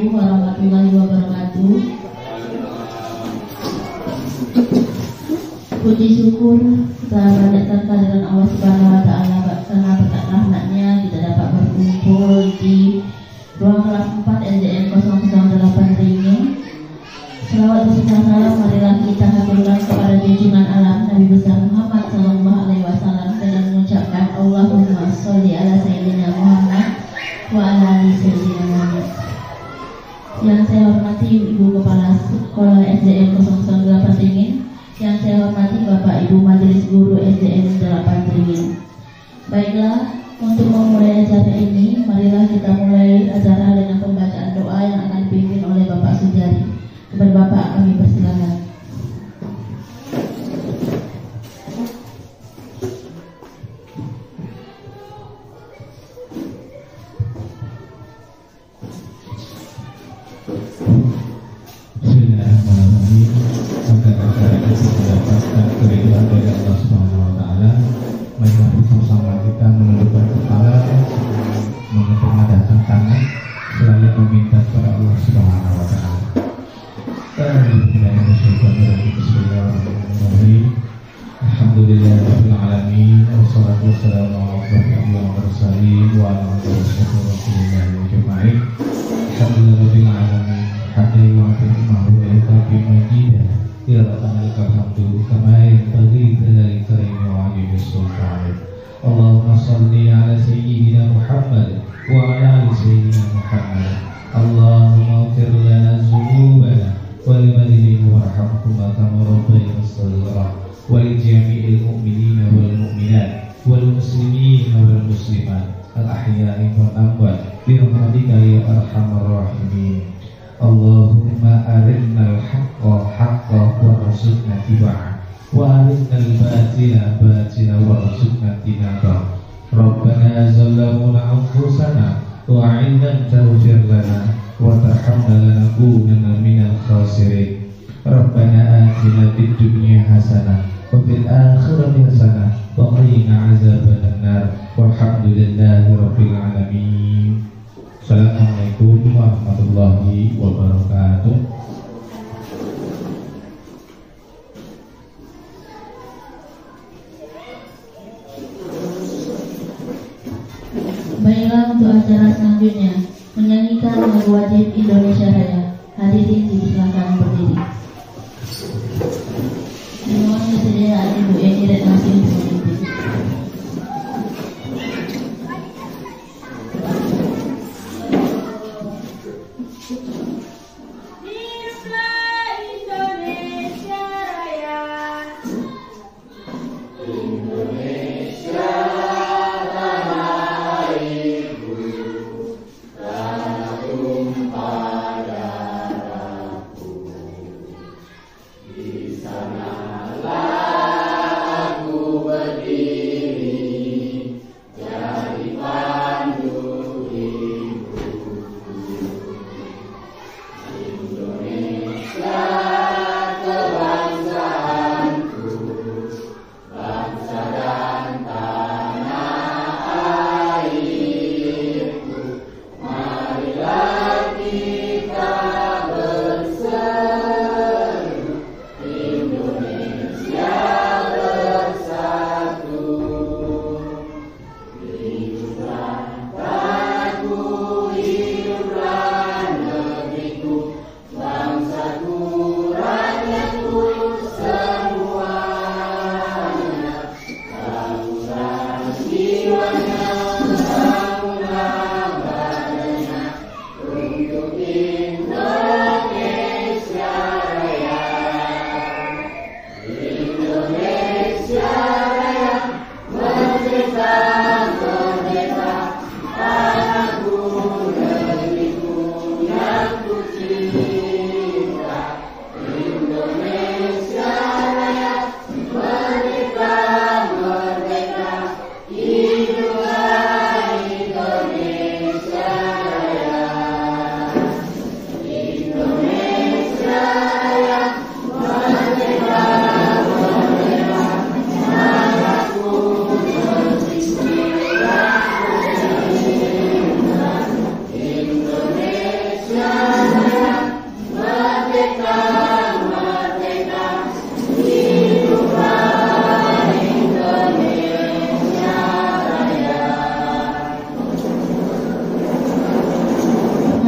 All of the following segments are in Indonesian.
Assalamualaikum warahmatullahi wabarakatuh. Puji syukur kita panjatkan kehadiran Allah Subhanahu wa taala karena berkat rahmatnya kita dapat berkumpul di ruang kelas 4 SDN 008 Ringin. Selawat dan salam marilah kita haturkan kepada junjungan alam Nabi besar Muhammad sallallahu alaihi wasallam dengan mengucapkan Allahumma sholli ala sayyidina Muhammad wa ala ali sayyidina Muhammad. Yang saya hormati Ibu Kepala Sekolah SDN 008 Ringin, yang saya hormati Bapak Ibu Majelis Guru SDN 8 Ringin. Baiklah, untuk memulai acara ini, marilah kita mulai acara dengan pembacaan doa yang akan dipimpin oleh Bapak Sujari. Kepada Bapak kami persilakan. Bismillahirrahmanirrahim. Agar acara ini mendapatkan keridhaan dari Allah Subhanahu wa taala, marilah bersama kita menundukkan kepala, mengadahkan tangan, selalu meminta kepada Allah Subhanahu wa taala. Bismillahirrahmanirrahim. Alhamdulillahirabbil alamin, wassalatu wassalamu ala asyrofil mursalin wa ala alihi wasallam ajma'in. Alhamdulillahirabbil alamin. Hadir wa firmahu wa yatabi majida ya rabbana lakal hamdu kama yanbaghi li karimi wa ajli sultanik. Allahumma shalli ala sayyidina Muhammad wa ala ali sayyidina Muhammad. Allahumma ighfir lana dzunubana wa liwalidayna warhamhuma kama rabbayana shaghira wa li jami'il mu'minina wal mu'minat wal muslimina wal muslimat al ahya'i wal amwat bi rahmatika ya arhamar rahimin. Allahumma arinal haqqa haqqa warzuqna tiba'ah wa arinal batila batila warzuqna tinabah. Rabbana zalamuna anfusana wa 'illam taghfir lana wa tarhamna lanakunanna minal khasirin. Rabbana atina fid dunya hasanah wa fil akhirati hasanah wa qina 'adzaban nar. Walhamdulillahi rabbil alamin. Assalamualaikum warahmatullahi wabarakatuh. Baiklah, untuk acara selanjutnya menyanyikan lagu wajib Indonesia Raya. Hadirin dipersilakan berdiri. Dimohon kesediaan Ibu Eni Retnasi untuk memimpin. Indonesia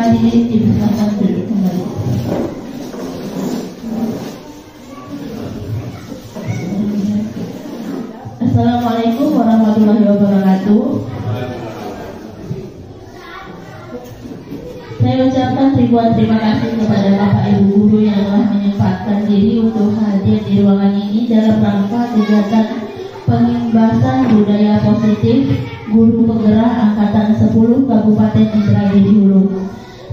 hadirin dipersilakan duduk kembali. Assalamualaikum warahmatullahi wabarakatuh. Saya ucapkan ribuan terima kasih kepada Bapak Ibu Guru yang telah menyempatkan diri untuk hadir di ruangan ini dalam rangka kegiatan pengimbasan budaya positif Guru Penggerak Angkatan 10 Kabupaten Indragiri Hulu.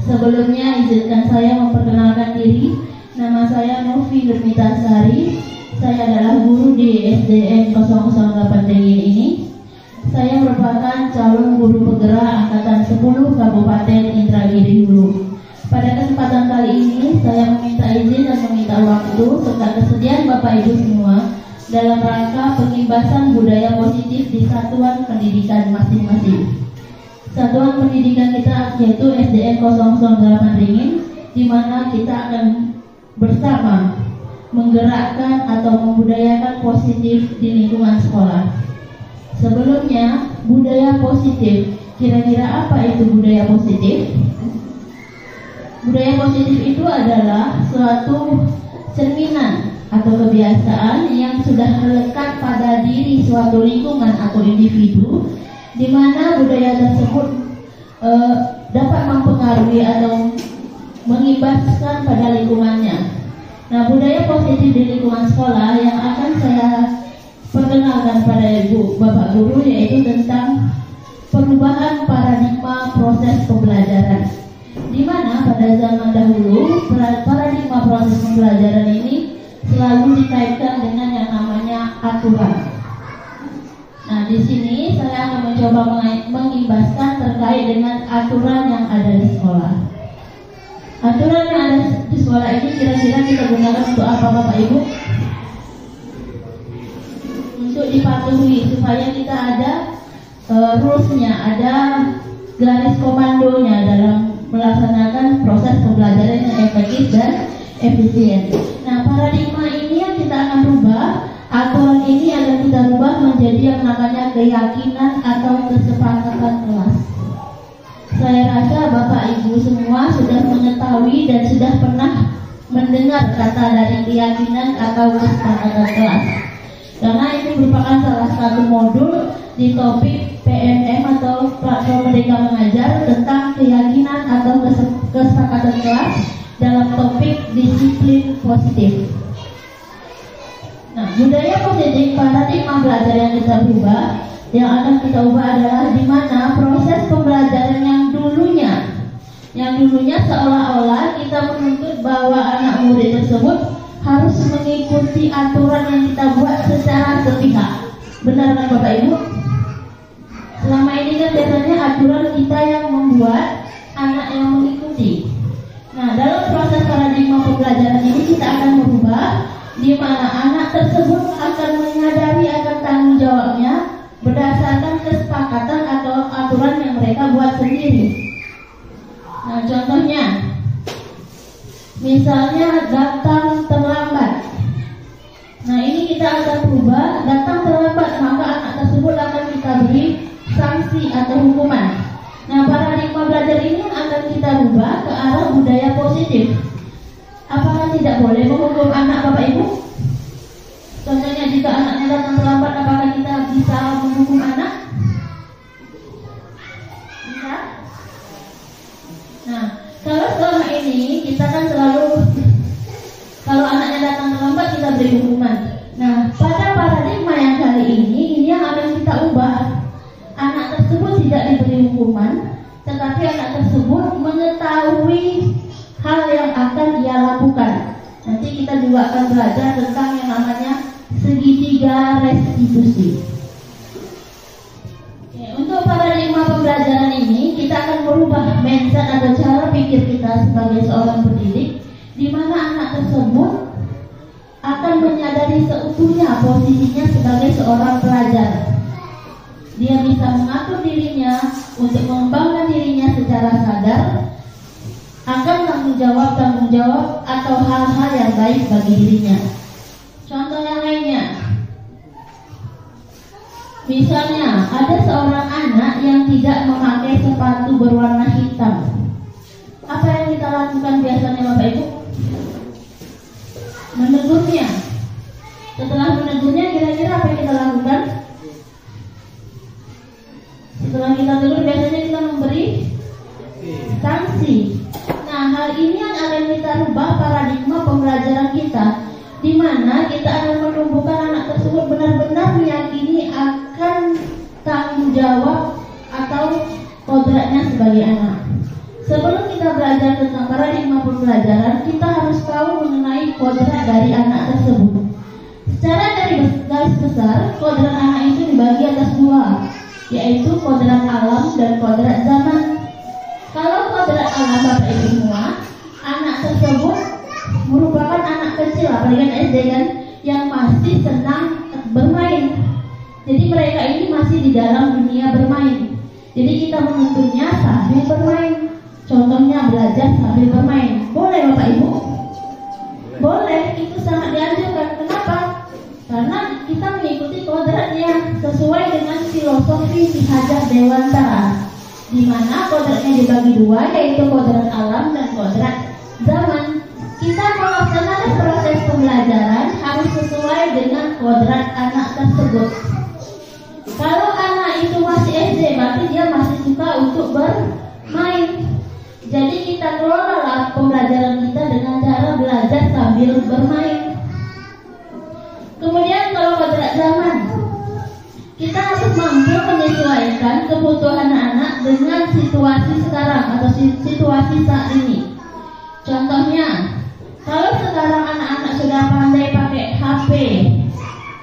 Sebelumnya izinkan saya memperkenalkan diri. Nama saya Novi Nurmita Sari. Saya adalah guru di SDN 008 Ringin ini. Saya merupakan calon guru penggerak Angkatan 10 Kabupaten Indragiri Hulu. Pada kesempatan kali ini saya meminta izin dan meminta waktu serta kesediaan Bapak Ibu semua dalam rangka pengimbasan budaya positif di satuan pendidikan masing-masing. Satuan pendidikan kita yaitu SDN 008 Ringin, di mana kita akan bersama menggerakkan atau membudayakan positif di lingkungan sekolah. Sebelumnya, budaya positif. Kira-kira apa itu budaya positif? Budaya positif itu adalah suatu cerminan atau kebiasaan yang sudah melekat pada diri suatu lingkungan atau individu, di mana budaya tersebut dapat mempengaruhi atau mengimbaskan pada lingkungannya. Nah, budaya positif di lingkungan sekolah yang akan saya perkenalkan pada Ibu Bapak Guru yaitu tentang perubahan paradigma proses pembelajaran, di mana pada zaman dahulu paradigma proses pembelajaran ini selalu dikaitkan dengan yang namanya aturan. Nah, di sini saya akan mencoba mengimbaskan terkait dengan aturan yang ada di sekolah. Aturan yang ada di sekolah ini kira-kira kita gunakan untuk apa Bapak Ibu? Untuk dipatuhi supaya kita ada rulesnya, ada garis komandonya dalam melaksanakan proses pembelajaran yang efektif dan efisien. Nah, paradigma ini yang kita akan rubah, aturan ini akan kita rubah menjadi yang namanya keyakinan atau kesepakatan kelas. Saya rasa Bapak Ibu semua sudah mengetahui dan sudah pernah mendengar kata dari keyakinan atau kesepakatan kelas, karena ini merupakan salah satu modul di topik PMM atau platform Merdeka Mengajar tentang keyakinan atau kesepakatan kelas dalam topik disiplin positif. Nah, budaya positif paradigma belajar yang kita ubah, yang akan kita ubah adalah di mana proses pembelajaran yang dulunya seolah-olah kita menuntut bahwa anak murid tersebut harus mengikuti aturan yang kita buat secara sepihak. Benar kan Bapak Ibu? Selama ini kan biasanya aturan kita yang membuat, anak yang mengikuti. Nah, dalam proses paradigma pembelajaran ini kita akan merubah, di mana anak tersebut akan menyadari akan tanggung jawabnya berdasarkan kesepakatan atau aturan yang mereka buat sendiri. Nah, contohnya, misalnya datang terlambat. Nah, ini kita akan berubah, datang terlambat, maka anak tersebut akan kita beri sanksi atau hukuman. Nah, paradigma belajar ini akan kita rubah ke arah budaya positif. Apakah tidak boleh menghukum anak Bapak Ibu? Contohnya jika anaknya datang terlambat, apakah kita bisa menghukum anak? Bisa? Nah, kalau selama ini kita kan selalu, kalau anaknya datang terlambat kita beri hukuman. Nah, pada paradigma yang kali ini yang akan kita ubah. Anak tersebut tidak diberi hukuman, tetapi anak tersebut mengetahui hal yang akan ia lakukan. Nanti kita juga akan belajar tentang yang namanya segitiga restitusi. Untuk paradigma pembelajaran ini kita akan merubah mindset atau cara pikir kita sebagai seorang pendidik, di mana anak tersebut akan menyadari seutuhnya posisinya sebagai seorang pelajar. Dia bisa mengatur dirinya untuk mengembangkan dirinya secara sadar akan tanggung jawab atau hal-hal yang baik bagi dirinya. Contoh yang lainnya, misalnya ada seorang anak yang tidak memakai sepatu berwarna hitam. lakukan biasanya Bapak Ibu? Menegurnya. Setelah menegurnya kira-kira apa yang kita lakukan? Setelah kita tegur biasanya kita memberi sanksi. Nah, hal ini yang akan kita rubah paradigma pembelajaran kita, di mana kita akan menumbuhkan anak tersebut benar-benar meyakini akan tanggung jawab atau kodratnya sebagai anak. Sebelum kita belajar tentang paradigma pembelajaran, kita harus tahu mengenai kodrat dari anak tersebut. Secara garis besar, kodrat anak itu dibagi atas dua, yaitu kodrat alam dan kodrat zaman. Kalau kodrat alam Bapak Ibu semua, anak tersebut merupakan anak kecil, apalagi anak SD kan, yang masih senang bermain. Jadi mereka ini masih di dalam dunia bermain. Jadi kita menuntunnya sambil bermain. Contohnya belajar sambil bermain. Boleh Bapak Ibu? Boleh, itu sangat dianjurkan. Kenapa? Karena kita mengikuti kodratnya sesuai dengan filosofi Ki Hajar Dewantara, di mana kodratnya dibagi dua, yaitu kodrat alam dan kodrat zaman. Kita melaksanakan proses pembelajaran harus sesuai dengan kodrat anak tersebut. Kalau anak itu masih SD, berarti dia masih suka untuk bermain. Jadi kita kelola pembelajaran kita dengan cara belajar sambil bermain. Kemudian kalau kodrat zaman, kita harus mampu menyesuaikan kebutuhan anak-anak dengan situasi sekarang atau situasi saat ini. Contohnya, kalau sekarang anak-anak sudah pandai pakai HP,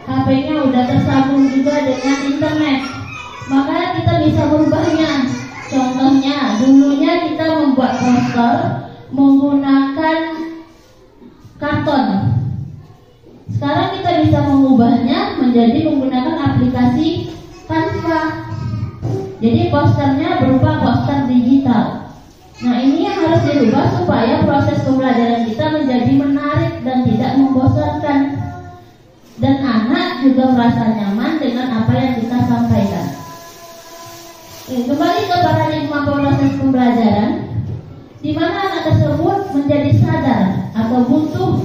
HP-nya udah tersambung juga dengan internet, maka kita bisa merubahnya. Contohnya, dulunya kita membuat poster menggunakan karton. Sekarang kita bisa mengubahnya menjadi menggunakan aplikasi Canva. Jadi posternya berupa poster digital. Nah, ini yang harus dirubah supaya proses pembelajaran kita menjadi menarik dan tidak membosankan, dan anak juga merasa nyaman dengan apa yang kita sampaikan. Kembali ke paradigma proses pembelajaran, di mana anak tersebut menjadi sadar atau butuh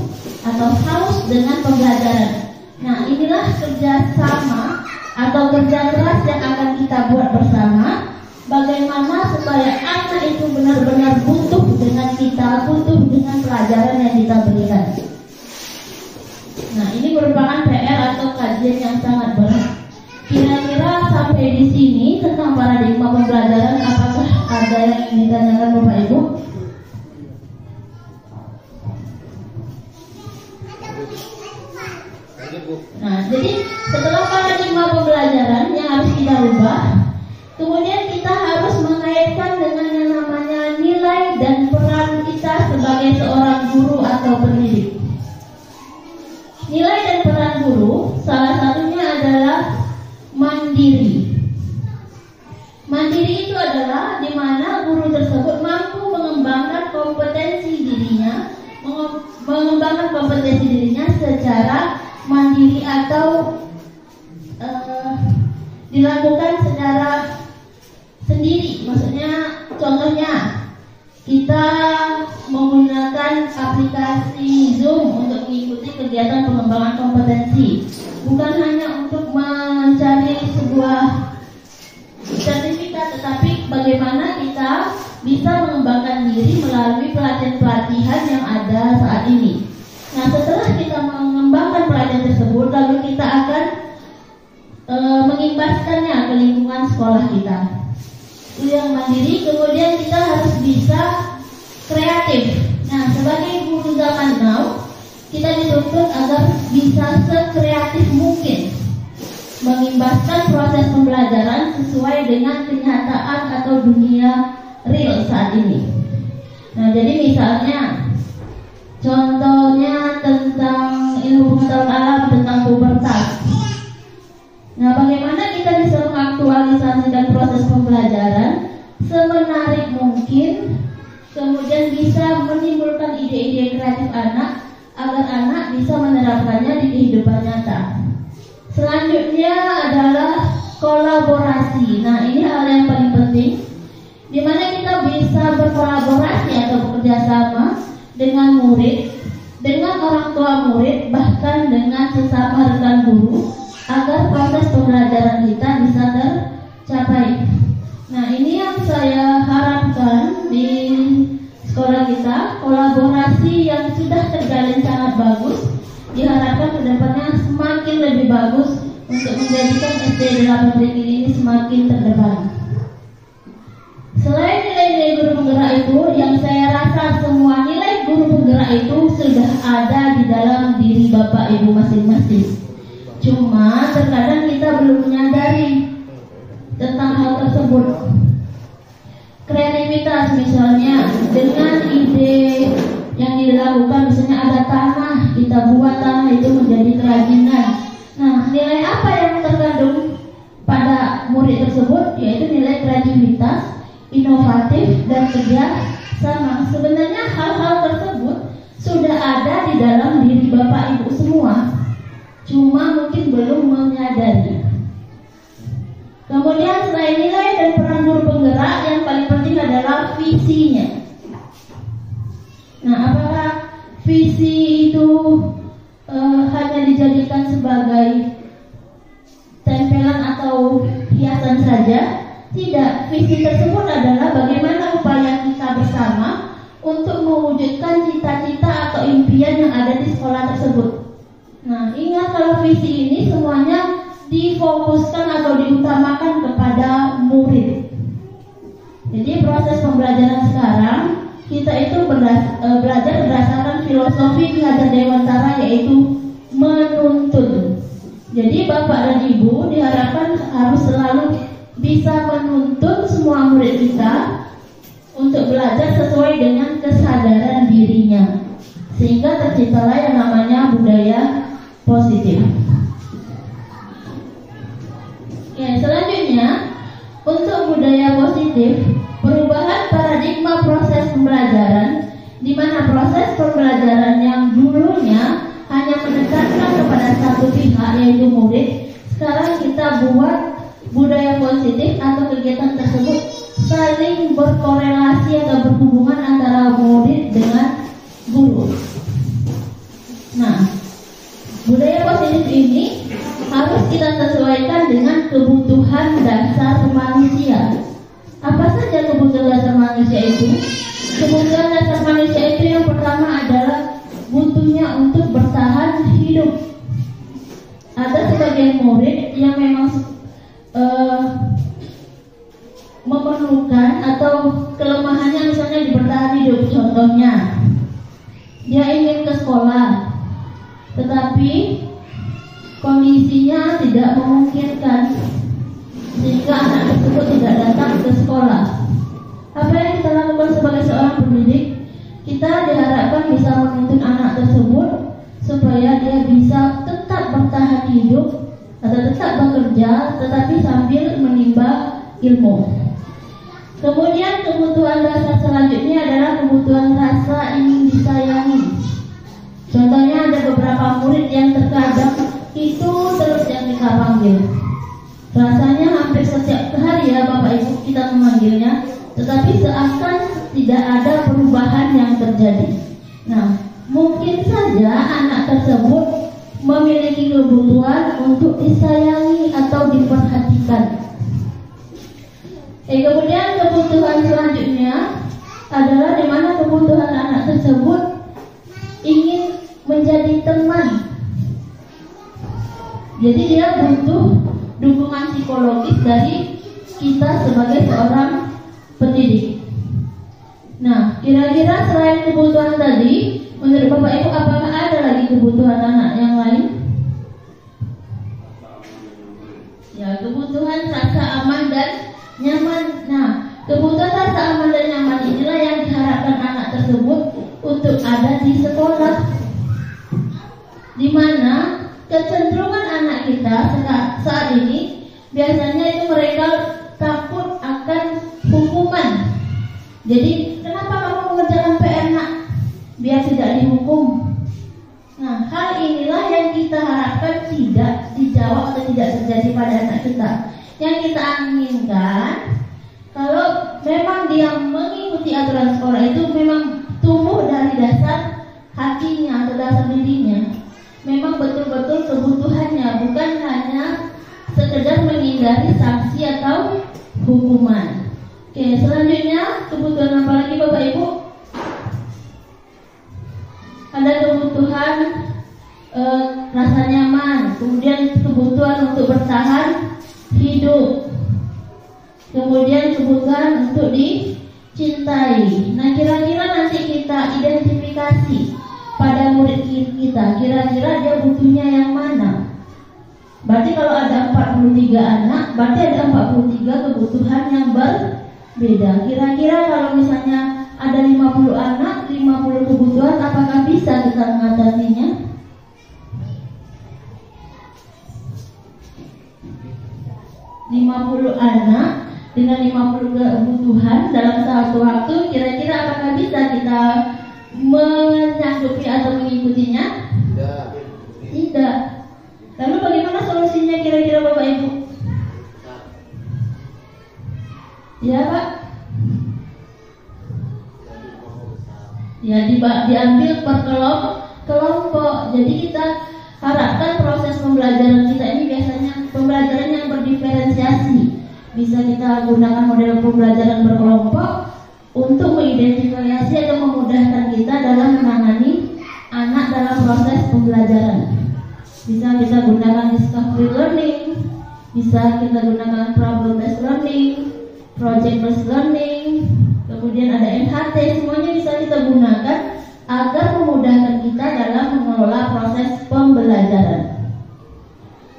atau haus dengan pembelajaran. Nah, inilah kerjasama atau kerja keras yang akan kita buat bersama. Bagaimana supaya anak itu benar-benar butuh dengan kita, butuh dengan pelajaran yang kita berikan. Nah, ini merupakan PR atau kajian yang sangat berat. Kira-kira sampai di sini tentang paradigma pembelajaran, apakah ada yang ingin ditanyakan Bapak Ibu? Nah, jadi setelah paradigma pembelajaran yang harus kita rubah, kemudian kita harus mengaitkan dengan yang namanya nilai dan peran kita sebagai seorang guru atau pendidik. Nilai dan peran guru salah satunya adalah mandiri. Mandiri itu adalah di mana guru tersebut mampu mengembangkan kompetensi dirinya, secara mandiri atau dilakukan secara sendiri. Maksudnya, contohnya kita menggunakan aplikasi Zoom untuk mengikuti kegiatan pengembangan kompetensi, bukan hanya untuk mencari sebuah sertifikat, tetapi bagaimana kita bisa mengembangkan diri melalui pelatihan-pelatihan yang ada saat ini. Nah, setelah kita mengembangkan pelatihan tersebut, lalu kita akan mengimbaskannya ke lingkungan sekolah kita. Itu yang mandiri. Kemudian kita harus bisa kreatif. Nah, sebagai guru zaman now, kita dituntut agar bisa sekreatif mungkin mengimbaskan proses pembelajaran sesuai dengan kenyataan atau dunia real saat ini. Nah, jadi misalnya contohnya tentang ilmu pengetahuan alam tentang pubertas. Nah, bagaimana kita bisa mengaktualisasikan proses pembelajaran semenarik mungkin, kemudian bisa menimbulkan ide-ide kreatif anak agar anak bisa menerapkannya di kehidupan nyata. Selanjutnya adalah kolaborasi. Nah, ini hal yang paling penting, di mana kita bisa berkolaborasi atau bekerja sama dengan murid, dengan orang tua murid, bahkan dengan sesama rekan guru, agar proses pembelajaran kita bisa tercapai. Nah, ini yang saya harapkan di sekolah kita, kolaborasi yang sudah terjalin sangat bagus, diharapkan kedepannya semakin lebih bagus untuk menjadikan SD 8 Ringin ini semakin terdepan. Selain nilai-nilai guru penggerak itu, yang saya rasa semua nilai guru penggerak itu sudah ada di dalam diri Bapak Ibu masing-masing. Cuma terkadang kita belum menyadari tentang hal tersebut. Kreativitas misalnya, dengan ide yang dilakukan, misalnya ada tanah, kita buat tanah itu menjadi kerajinan. Nah, nilai apa yang terkandung pada murid tersebut? Yaitu nilai kreativitas, inovatif, dan kerja sama. Sebenarnya hal-hal tersebut sudah ada di dalam diri Bapak Ibu semua, cuma mungkin belum menyadari. Kemudian selain nilai dan peran guru penggerak, yang paling penting adalah visinya. Nah, apakah visi itu hanya dijadikan sebagai tempelan atau hiasan saja? Tidak, visi tersebut adalah bagaimana upaya kita bersama untuk mewujudkan cita-cita atau impian yang ada di sekolah tersebut. Nah, ingat kalau visi ini semuanya difokuskan atau diutamakan kepada murid. Jadi proses pembelajaran sekarang kita itu belajar berdasarkan filosofi Ki Hajar Dewantara, yaitu menuntun. Jadi Bapak dan Ibu diharapkan harus selalu bisa menuntun semua murid kita untuk belajar sesuai dengan kesadaran dirinya, sehingga terciptalah yang namanya budaya positif. Ya, selanjutnya untuk budaya positif, perubahan paradigma proses pembelajaran, di mana proses pembelajaran yang dulunya hanya menekankan kepada satu pihak, yaitu murid, sekarang kita buat budaya positif atau kegiatan tersebut saling berkorelasi atau berhubungan antara murid dengan guru. Nah, budaya positif ini harus kita sesuaikan dengan kebutuhan dasar manusia. Apa saja kebutuhan dasar manusia itu? Kebutuhan dasar manusia itu yang pertama adalah butuhnya untuk bertahan hidup. Ada sebagian murid yang memang memerlukan atau kelemahannya misalnya di bertahan hidup. Contohnya, dia ingin ke sekolah, tetapi kondisinya tidak memungkinkan sehingga anak tersebut tidak datang ke sekolah. Apa yang kita lakukan sebagai seorang pendidik? Kita diharapkan bisa menuntun anak tersebut supaya dia bisa tetap bertahan hidup atau tetap bekerja, tetapi sambil menimba ilmu. Kemudian kebutuhan dasar selanjutnya adalah kebutuhan rasa ingin disayangi. Contohnya ada beberapa murid yang terkadang itu terus yang kita panggil. Rasanya hampir setiap hari ya Bapak Ibu kita memanggilnya, tetapi seakan tidak ada perubahan yang terjadi. Nah, mungkin saja anak tersebut memiliki kebutuhan untuk disayangi atau diperhatikan. Kemudian kebutuhan selanjutnya adalah di mana kebutuhan anak tersebut ingin menjadi teman. Jadi dia butuh dukungan psikologis dari kita sebagai seorang pendidik. Nah, kira-kira selain kebutuhan tadi, menurut Bapak Ibu apakah ada lagi kebutuhan anak yang lain? Ya, kebutuhan rasa aman dan nyaman. Nah, kebutuhan rasa aman dan nyaman inilah yang diharapkan anak tersebut untuk ada di sekolah, di mana kecenderungan anak kita saat ini biasanya itu mereka takut akan hukuman. Jadi, kenapa kamu mengerjakan PR nak? Biar tidak dihukum. Nah, hal inilah yang kita harapkan tidak dijawab atau tidak terjadi pada anak kita. Yang kita inginkan, kalau memang dia mengikuti aturan sekolah itu memang tumbuh dari dasar kakinya atau dasar dirinya memang betul-betul kebutuhannya, bukan hanya sekedar menghindari sanksi atau hukuman. Oke, selanjutnya kebutuhan apa lagi Bapak Ibu? Ada kebutuhan rasa nyaman, kemudian kebutuhan untuk bertahan hidup, kemudian kebutuhan untuk dicintai. Nah, kira-kira nanti kita identifikasi pada murid kita, kira-kira dia butuhnya yang mana? Berarti kalau ada 43 anak, berarti ada 43 kebutuhan yang berbeda. Kira-kira kalau misalnya ada 50 anak, 50 kebutuhan, apakah bisa kita mengatasinya? ...50 anak dengan 50 kebutuhan dalam satu waktu, kira-kira apakah bisa kita menyanggupi atau mengikutinya? Tidak. Lalu bagaimana solusinya kira-kira Bapak Ibu? Ya Pak? Ya diambil per kelompok. Jadi kita harapkan proses pembelajaran kita ini biasanya pembelajaran yang berdiferensiasi. Bisa kita gunakan model pembelajaran berkelompok untuk mengidentifikasi atau memudahkan kita dalam menangani anak dalam proses pembelajaran. Bisa kita gunakan discovery learning, bisa kita gunakan problem based learning, project based learning, kemudian ada MHT, semuanya bisa kita gunakan agar memudahkan kita dalam mengelola proses pembelajaran.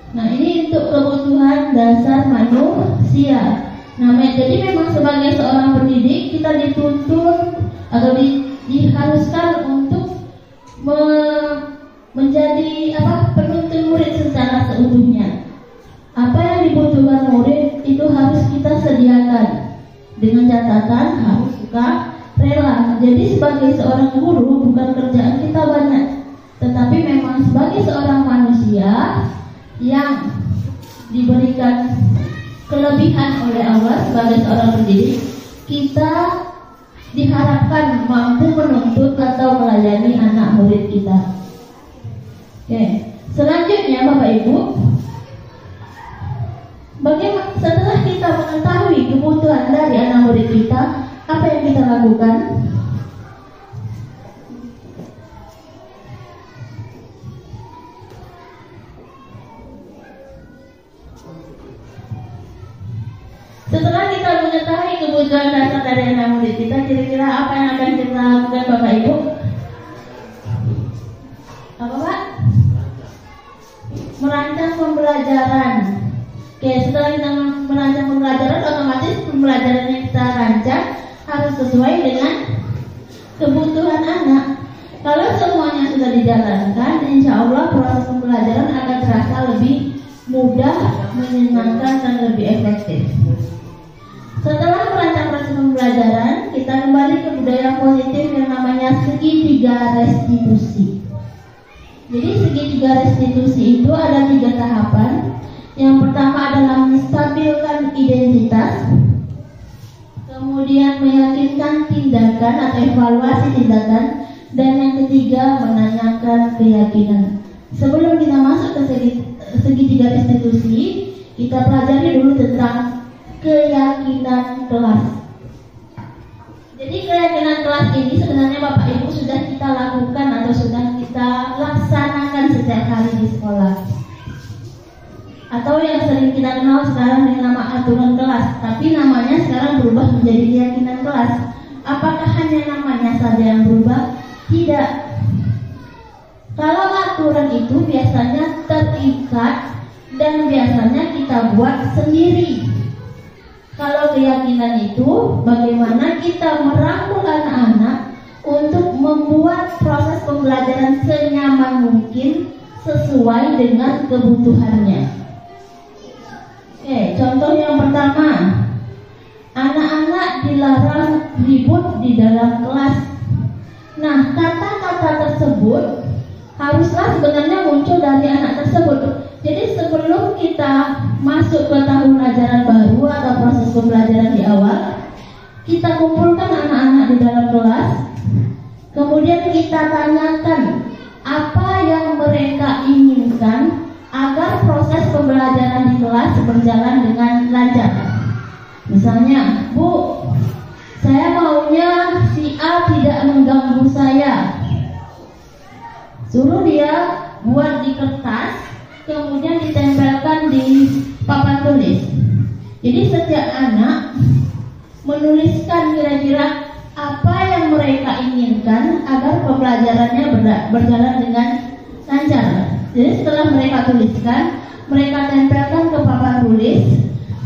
Nah, ini untuk kebutuhan dasar manusia. Nah, jadi memang sebagai seorang pendidik kita dituntun atau diharuskan untuk menjadi penuntun murid secara seutuhnya. Apa yang dibutuhkan murid itu harus kita sediakan dengan catatan harus suka rela. Jadi sebagai seorang guru bukan kerjaan kita banyak, tetapi memang sebagai seorang manusia yang diberikan kelebihan oleh Allah sebagai seorang pendidik, kita diharapkan mampu menuntut atau melayani anak murid kita. Oke, selanjutnya Bapak Ibu, bagaimana setelah kita mengetahui kebutuhan dari anak murid kita, apa yang kita lakukan? Setelah kita mengetahui kebutuhan dasar dari anak murid kita, kira-kira apa yang akan kita lakukan Bapak Ibu? Apa Pak? Merancang pembelajaran. Oke, setelah kita merancang pembelajaran, otomatis pembelajaran yang kita rancang harus sesuai dengan kebutuhan anak. Kalau semuanya sudah dijalankan, insya Allah proses pembelajaran akan terasa lebih mudah, menyenangkan, dan lebih efektif. Setelah merancang proses pembelajaran, kita kembali ke budaya positif yang namanya segitiga restitusi. Jadi segitiga restitusi itu ada 3 tahapan. Yang pertama adalah menstabilkan identitas, kemudian meyakinkan tindakan atau evaluasi tindakan, dan yang ketiga menanyakan keyakinan. Sebelum kita masuk ke segitiga restitusi, kita pelajari dulu tentang keyakinan kelas. Jadi keyakinan kelas ini sebenarnya Bapak Ibu sudah kita lakukan atau sudah kita laksanakan setiap hari di sekolah, atau yang sering kita kenal sekarang dengan nama aturan kelas, tapi namanya sekarang berubah menjadi keyakinan kelas. Apakah hanya namanya saja yang berubah? Tidak. Kalau aturan itu biasanya terikat dan biasanya kita buat sendiri. Kalau keyakinan itu bagaimana kita merangkul anak-anak untuk membuat proses pembelajaran senyaman mungkin sesuai dengan kebutuhannya. Oke, contoh yang pertama, anak-anak dilarang ribut di dalam kelas. Nah, kata-kata tersebut haruslah sebenarnya muncul dari anak tersebut. Jadi sebelum kita masuk ke tahun ajaran baru atau proses pembelajaran di awal, kita kumpulkan anak-anak di dalam kelas, kemudian kita kita tanyakan apa yang mereka inginkan agar proses pembelajaran di kelas berjalan dengan lancar. Misalnya, Bu, saya maunya si A tidak mengganggu saya. Suruh dia buat di kertas, kemudian ditempelkan di papan tulis. Jadi setiap anak menuliskan kira-kira apa yang mereka inginkan agar pembelajarannya berjalan dengan lancar. Jadi setelah mereka tuliskan, mereka tempelkan ke papan tulis.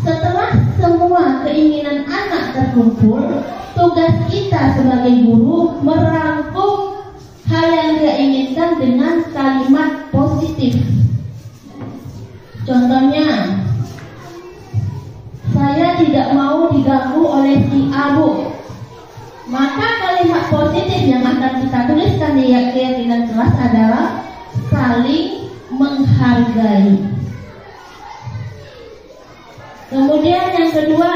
Setelah semua keinginan anak terkumpul, tugas kita sebagai guru merangkum hal yang dia inginkan dengan kalimat positif. Contohnya, saya tidak mau diganggu oleh si A, Bu. Maka kalimat positif yang akan kita tuliskan di keyakinan kelas adalah saling menghargai. Kemudian yang kedua,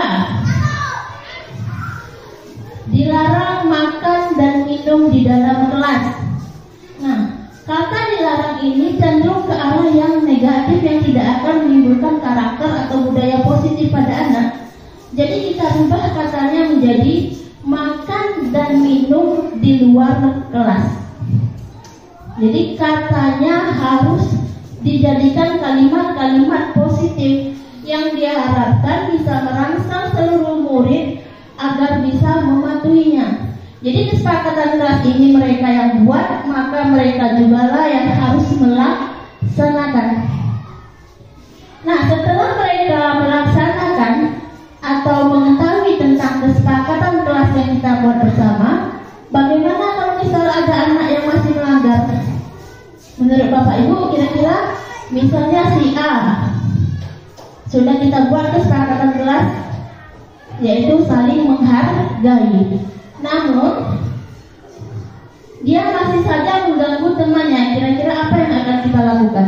dilarang makan dan minum di dalam kelas. Nah, kata dilarang ini cenderung ke arah yang negatif yang tidak akan menimbulkan karakter atau budaya positif pada anak. Jadi kita rubah katanya menjadi makan dan minum di luar kelas. Jadi katanya harus dijadikan kalimat-kalimat positif yang diharapkan bisa merangsang seluruh murid agar bisa mematuhinya. Jadi kesepakatan kelas ini mereka yang buat, maka mereka juga lah yang harus melaksanakan. Nah, setelah mereka melaksanakan atau mengetahui tentang kesepakatan kelas yang kita buat bersama, bagaimana kalau misal ada anak yang masih melanggar? Menurut Bapak Ibu, kira-kira misalnya si A sudah kita buat kesepakatan kelas, yaitu saling menghargai. Namun dia masih saja mengganggu temannya. Kira-kira apa yang akan kita lakukan?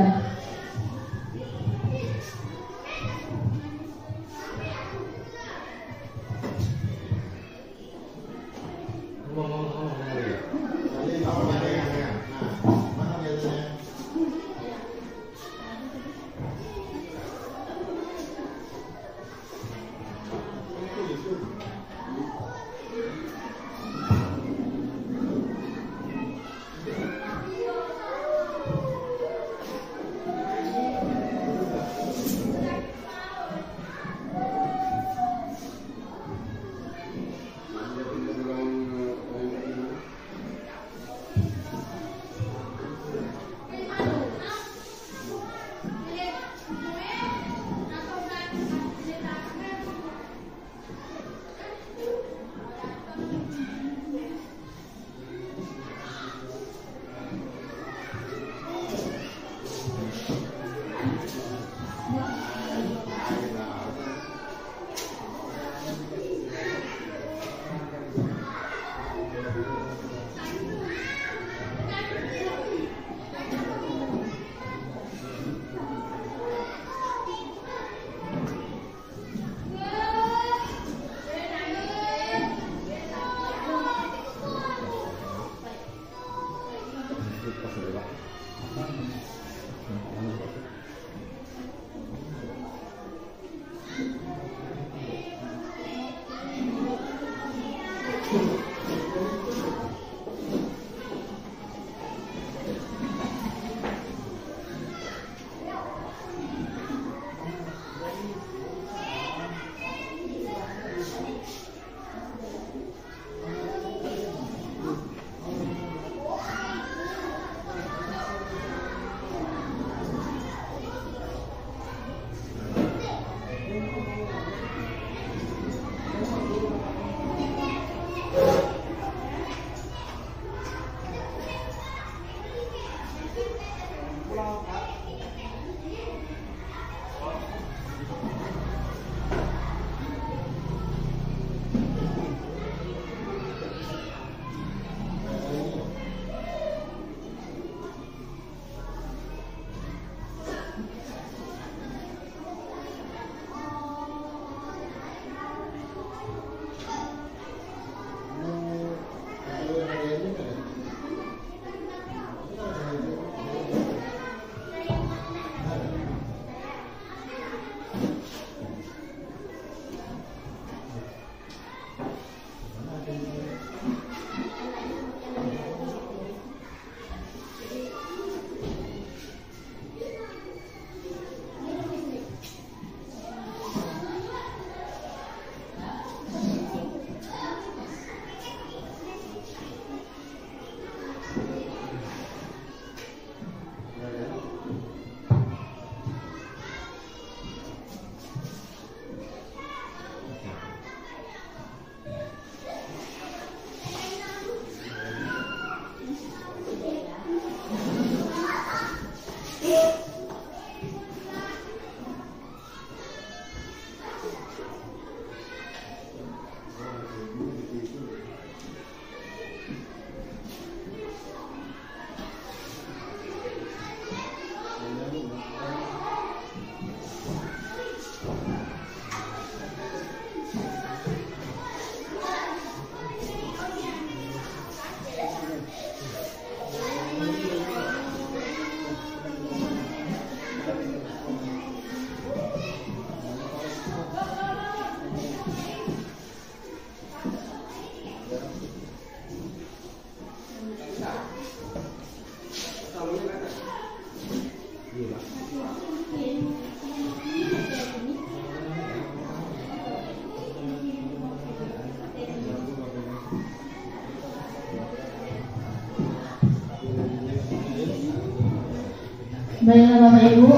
Baiklah Bapak Ibu,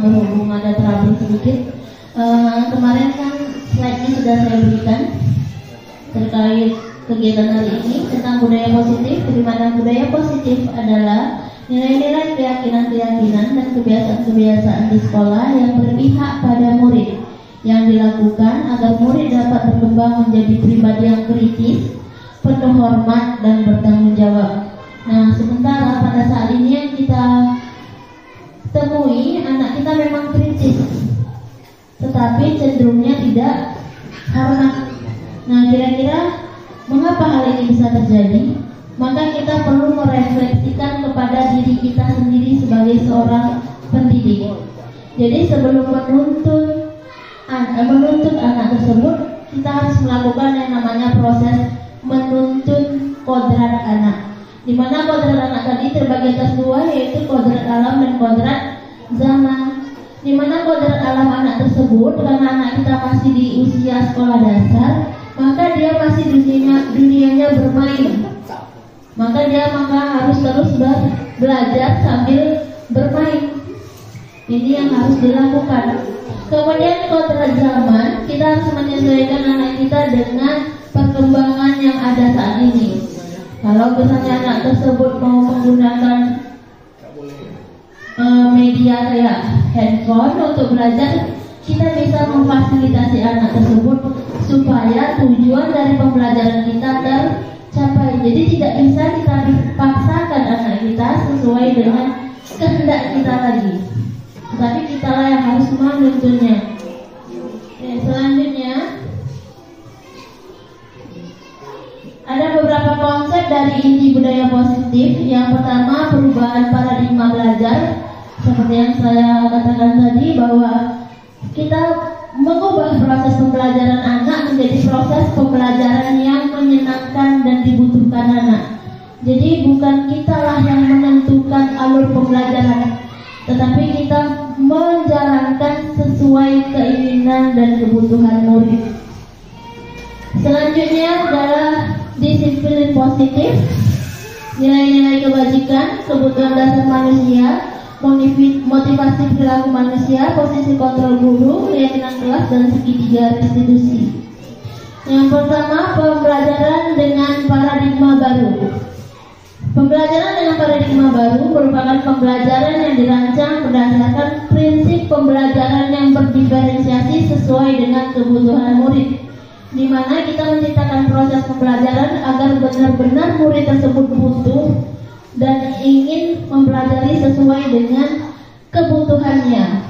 berhubung ada trouble sedikit, kemarin kan slide-nya sudah saya berikan terkait kegiatan hari ini tentang budaya positif, di mana budaya positif adalah nilai-nilai, keyakinan-keyakinan dan kebiasaan-kebiasaan di sekolah yang berpihak pada murid, yang dilakukan agar murid dapat berkembang menjadi pribadi yang kritis, penuh hormat dan bertanggung jawab. Nah, sementara pada saat ini yang kita temui, anak kita memang kritis, tetapi cenderungnya tidak hormat. Nah, kira-kira mengapa hal ini bisa terjadi? Maka kita perlu merefleksikan kepada diri kita sendiri sebagai seorang pendidik. Jadi sebelum menuntut anak tersebut, kita harus melakukan yang namanya proses menuntun kodrat anak. Di mana kodrat anak tadi terbagi atas dua, yaitu kodrat alam dan kodrat zaman. Di mana kodrat alam anak tersebut, karena anak kita masih di usia sekolah dasar, maka dia masih dunianya bermain. Maka dia harus terus belajar sambil bermain. Ini yang harus dilakukan. Kemudian kodrat zaman, kita harus menyesuaikan anak kita dengan perkembangan yang ada saat ini. Kalau misalnya anak tersebut mau menggunakan media kayak handphone untuk belajar, kita bisa memfasilitasi anak tersebut supaya tujuan dari pembelajaran kita tercapai. Jadi tidak bisa kita paksakan anak kita sesuai dengan kehendak kita lagi, tetapi kita lah yang harus menuntunnya. Selanjutnya ada beberapa konsep dari inti budaya positif. Yang pertama, perubahan paradigma belajar. Seperti yang saya katakan tadi, bahwa kita mengubah proses pembelajaran anak menjadi proses pembelajaran yang menyenangkan dan dibutuhkan anak. Jadi bukan kitalah yang menentukan alur pembelajaran, tetapi kita menjalankan sesuai keinginan dan kebutuhan murid. Selanjutnya adalah disiplin positif, nilai-nilai kebajikan, kebutuhan dasar manusia, motivasi perilaku manusia, posisi kontrol guru, keyakinan kelas, dan segitiga restitusi. Yang pertama, pembelajaran dengan paradigma baru. Pembelajaran dengan paradigma baru merupakan pembelajaran yang dirancang berdasarkan prinsip pembelajaran yang berdiferensiasi sesuai dengan kebutuhan murid, di mana kita menciptakan proses pembelajaran agar benar-benar murid tersebut butuh dan ingin mempelajari sesuai dengan kebutuhannya.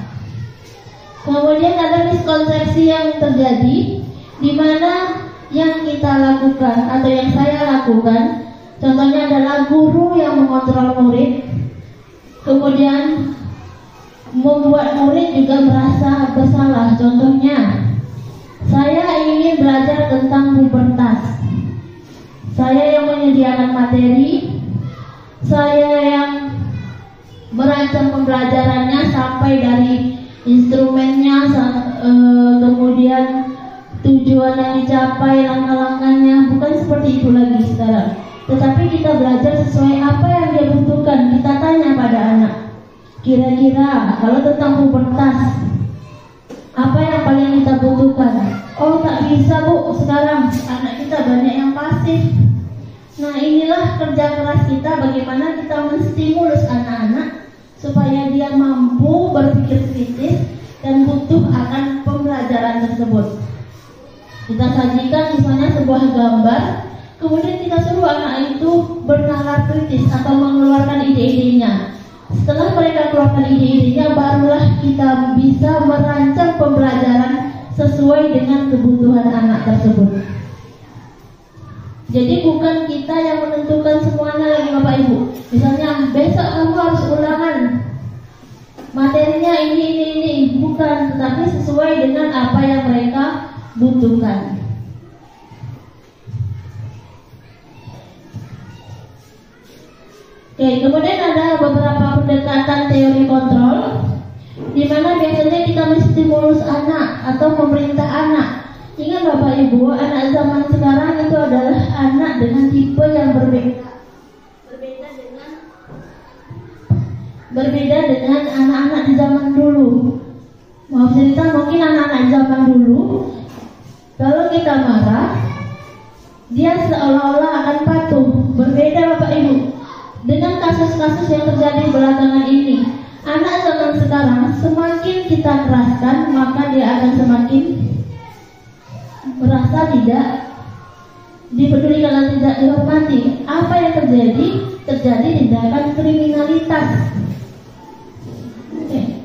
Kemudian ada miskonsepsi yang terjadi, di mana yang kita lakukan atau yang saya lakukan, contohnya adalah guru yang mengontrol murid, kemudian membuat murid juga merasa bersalah. Contohnya, saya ingin belajar tentang pubertas, saya yang menyediakan materi, saya yang merancang pembelajarannya sampai dari instrumennya, kemudian tujuan yang dicapai, langkah-langkahnya. Bukan seperti itu lagi sekarang, tetapi kita belajar sesuai apa yang dia butuhkan. Kita tanya pada anak, kira-kira kalau tentang pubertas, apa yang paling kita butuhkan? Oh, tak bisa Bu, sekarang anak kita banyak yang pasif. Nah, inilah kerja keras kita, bagaimana kita menstimulus anak-anak supaya dia mampu berpikir kritis dan butuh akan pembelajaran tersebut. Kita sajikan misalnya sebuah gambar, kemudian kita suruh anak itu bernalar kritis atau mengeluarkan ide-idenya. Setelah mereka keluarkan ide-idenya, barulah kita bisa merancang pembelajaran sesuai dengan kebutuhan anak tersebut. Jadi bukan kita yang menentukan semuanya lagi Bapak Ibu. Misalnya besok kamu harus ulangan, materinya ini, bukan, tetapi sesuai dengan apa yang mereka butuhkan. Oke, kemudian ada beberapa pendekatan teori kontrol, di mana biasanya kita menstimulus anak atau memerintah anak. Ingat Bapak Ibu, anak zaman sekarang itu adalah anak dengan tipe yang berbeda dengan anak zaman dulu, kalau kita marah, dia seolah-olah akan patuh. Berbeda Bapak Ibu dengan kasus-kasus yang terjadi belakangan ini. Anak zaman sekarang semakin kita keraskan, maka dia akan semakin merasa tidak dipedulikan dan tidak dihormati. Apa yang terjadi? Terjadi tindakan kriminalitas.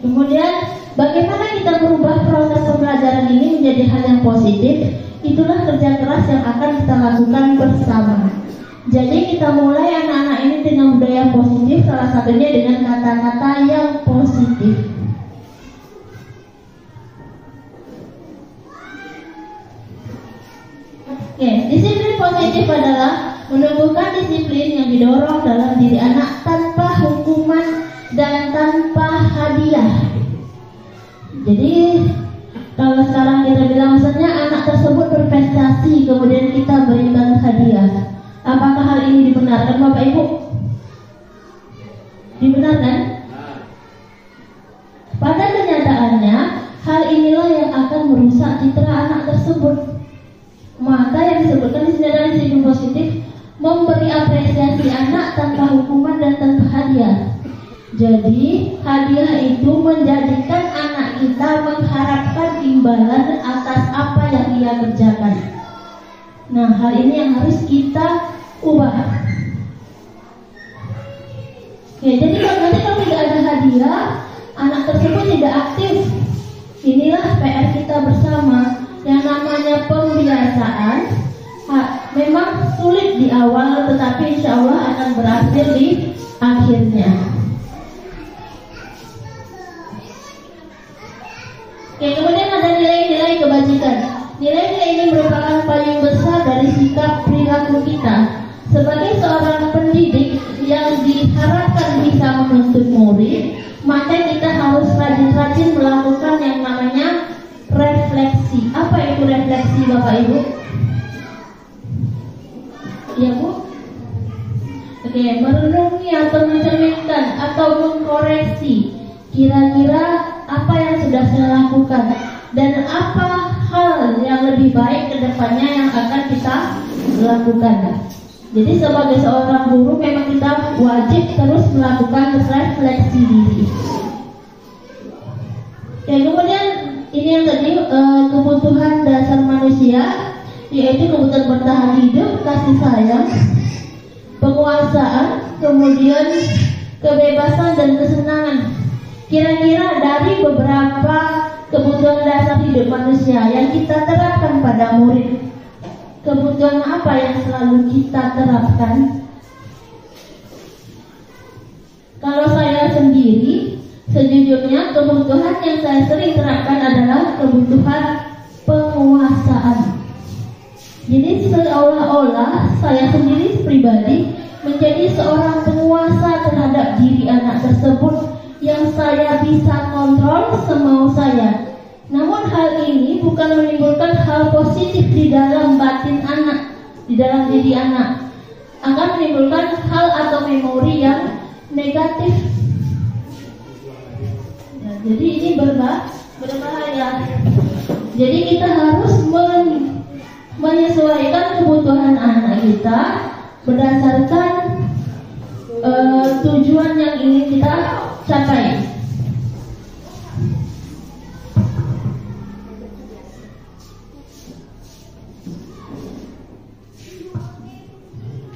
Kemudian bagaimana kita merubah proses pembelajaran ini menjadi hal yang positif? Itulah kerja keras yang akan kita lakukan bersama. Jadi kita mulai anak-anak ini dengan budaya positif, salah satunya dengan kata-kata yang positif. Oke, disiplin positif adalah menumbuhkan disiplin yang didorong dalam diri anak tanpa hukuman dan tanpa hadiah. Jadi kalau sekarang kita bilang misalnya anak tersebut berprestasi, kemudian kita berikan hadiah. Apakah hal ini dibenarkan Bapak Ibu? Dibenarkan? Pada kenyataannya, hal inilah yang akan merusak citra anak tersebut. Maka yang disebutkan di sini adalah disiplin positif, memberi apresiasi anak tanpa hukuman dan tanpa hadiah. Jadi hadiah itu menjadikan anak kita mengharapkan imbalan atas apa yang ia kerjakan. Nah, hal ini yang harus kita ubah. Oke, jadi nanti kalau tidak ada hadiah, anak tersebut tidak aktif. Inilah PR kita bersama. Yang namanya pembiasaan memang sulit di awal, tetapi insya Allah akan berhasil di akhirnya. Oke, kemudian ada nilai-nilai kebajikan. Nilai-nilai ini merupakan payung besar dari sikap perilaku kita. Sebagai seorang pendidik yang diharapkan bisa menuntut murid, maka kita harus rajin-rajin melakukan yang namanya refleksi. Apa itu refleksi Bapak Ibu? Ya Bu? Oke, merenungi atau mencerminkan atau mengkoreksi kira-kira apa yang sudah saya lakukan dan apa hal yang lebih baik ke depannya yang akan kita lakukan. Jadi sebagai seorang guru memang kita wajib terus melakukan refleksi diri. Ya, kemudian ini yang tadi kebutuhan dasar manusia, yaitu kebutuhan bertahan hidup, kasih sayang, penguasaan, kemudian kebebasan dan kesenangan. Kira-kira dari beberapa kebutuhan dasar hidup manusia yang kita terapkan pada murid, kebutuhan apa yang selalu kita terapkan? Kalau saya sendiri, sejujurnya kebutuhan yang saya sering terapkan adalah kebutuhan penguasaan. Jadi seolah-olah saya sendiri pribadi menjadi seorang penguasa terhadap diri anak tersebut, yang saya bisa kontrol semau saya. Namun hal ini bukan menimbulkan hal positif di dalam batin anak, di dalam diri anak. Akan menimbulkan hal atau memori yang negatif. Ya, jadi ini berbahaya. Jadi kita harus menyesuaikan kebutuhan anak kita berdasarkan tujuan yang ingin kita capai.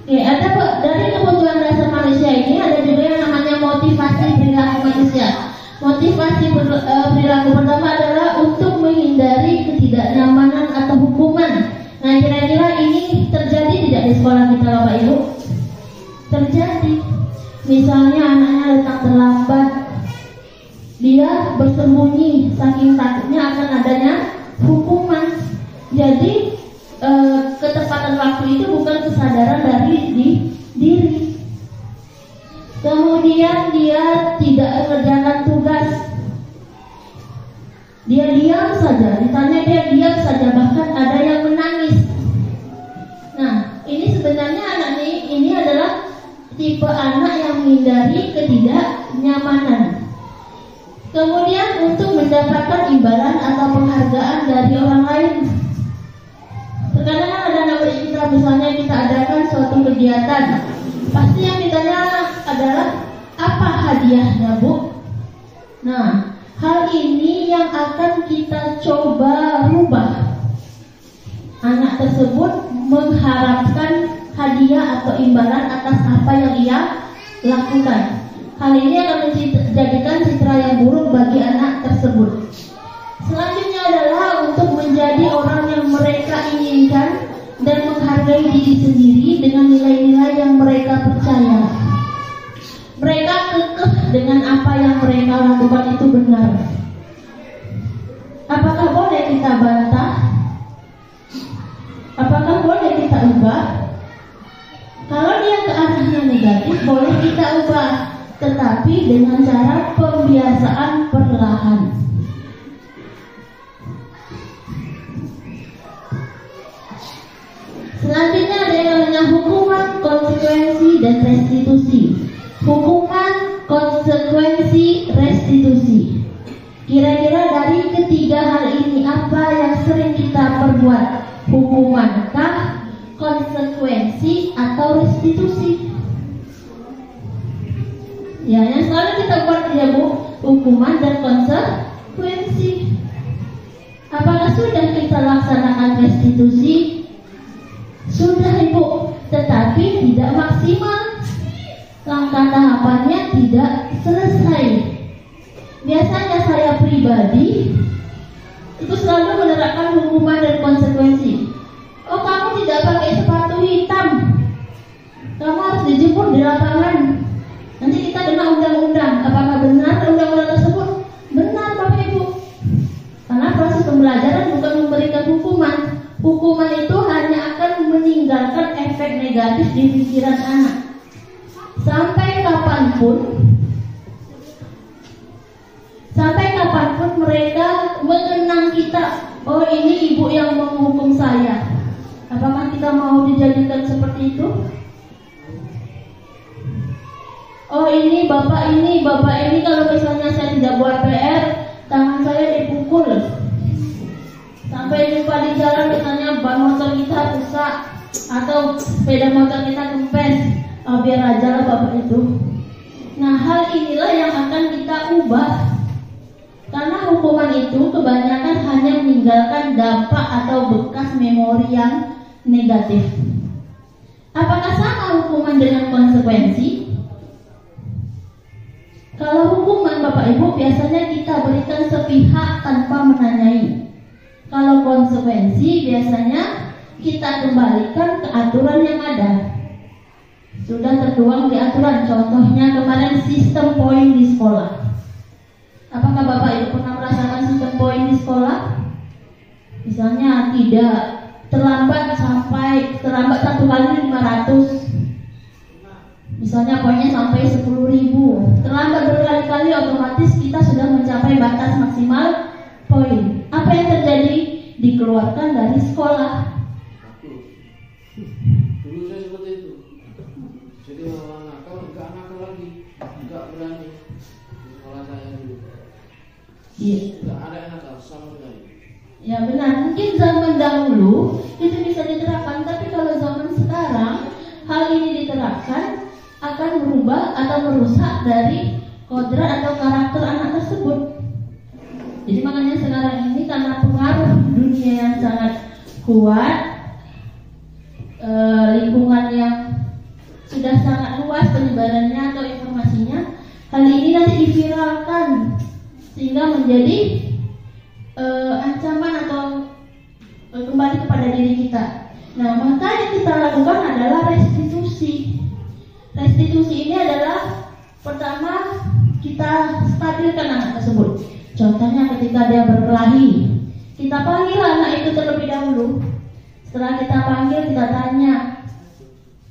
Oke, ada dari kebutuhan dasar manusia ini ada juga yang namanya motivasi perilaku manusia. Motivasi perilaku pertama adalah untuk menghindari ketidaknyamanan atau hukuman. Nah, kira-kira ini terjadi tidak di sekolah kita Bapak Ibu? Terjadi. Misalnya anaknya datang terlambat, dia bersembunyi saking takutnya akan adanya hukuman. Jadi ketepatan waktu itu bukan kesadaran dari diri. Kemudian dia tidak mengerjakan tugas, dia diam saja, ditanya dia diam saja, bahkan ada yang menangis. Nah, ini sebenarnya anak ini adalah tipe anak yang menghindari ketidaknyamanan. Kemudian untuk mendapatkan imbalan atau penghargaan dari orang lain. Terkadang ada anak kita, misalnya kita adakan suatu kegiatan, pasti yang ditanya adalah apa hadiahnya, Bu? Nah, hal ini yang akan kita coba rubah. Anak tersebut mengharapkan hadiah atau imbalan atas apa yang ia lakukan. Hal ini akan menjadikan citra yang buruk bagi anak tersebut. Selanjutnya adalah untuk menjadi orang yang mereka inginkan dan menghargai diri sendiri dengan nilai-nilai yang mereka percaya. Mereka kekeh dengan apa yang mereka lakukan itu benar. Apakah boleh kita bantah? Apakah boleh kita ubah? Kalau dia ke arahnya negatif, boleh kita ubah, tetapi dengan cara pembiasaan perlahan. Selanjutnya ada yang namanya hukuman, konsekuensi, dan restitusi. Hukuman, konsekuensi, restitusi. Kira-kira dari ketiga hal ini apa yang sering kita perbuat? Hukumankah, konsekuensi, atau restitusi? Ya, yang selalu kita buat ya, Bu, hukuman dan konsekuensi. Apakah sudah kita laksanakan restitusi? Sudah, Ibu, tetapi tidak maksimal. Langkah tahapannya tidak selesai. Biasanya saya pribadi itu selalu menerapkan hukuman dan konsekuensi. Oh, kamu tidak pakai sepatu hitam, kamu harus dijemput di lapangan. Nanti kita kena undang-undang. Apakah benar undang-undang tersebut? Benar, Bapak Ibu. Karena proses pembelajaran bukan memberikan hukuman. Hukuman itu hanya akan meninggalkan efek negatif di pikiran anak. Sampai kapanpun mereka mengenang kita. Oh, ini ibu yang menghukum saya. Apakah kita mau dijadikan seperti itu? Oh, ini bapak ini kalau misalnya saya tidak buat PR, tangan saya dipukul. Sampai jumpa di jalan, misalnya ban motor kita rusak atau sepeda motor kita kempes. Oh, biar aja lah Bapak itu. Nah, hal inilah yang akan kita ubah. Karena hukuman itu kebanyakan hanya meninggalkan dampak atau bekas memori yang negatif. Apakah sama hukuman dengan konsekuensi? Kalau hukuman Bapak Ibu biasanya kita berikan sepihak tanpa menanyai. Kalau konsekuensi biasanya kita kembalikan ke aturan yang ada. Sudah tertuang di aturan. Contohnya kemarin sistem poin di sekolah. Apakah Bapak Ibu pernah merasakan sistem poin di sekolah? Misalnya tidak terlambat satu kali 500. Misalnya poinnya sampai 10.000. Terlambat berkali-kali otomatis kita sudah mencapai batas maksimal poin. Apa yang terjadi? Dikeluarkan dari sekolah. Dulu saya seperti itu. Jadi orang nakal, enggak nakal lagi, enggak berani di sekolah saya dulu. Iya. Enggak ada yang nakal sama sekali. Ya benar, mungkin zaman dahulu itu bisa diterapkan, tapi kalau zaman sekarang hal ini diterapkan akan merubah atau merusak dari kodrat atau karakter anak tersebut. Jadi makanya sekarang ini karena pengaruh dunia yang sangat kuat, lingkungan yang sudah sangat luas penyebarannya atau informasinya, hal ini nanti diviralkan sehingga menjadi ancaman atau kembali kepada diri kita. Nah, maka yang kita lakukan adalah restitusi. Restitusi ini adalah pertama kita stabilkan anak tersebut. Contohnya ketika dia berkelahi, kita panggil anak itu terlebih dahulu. Setelah kita panggil, kita tanya,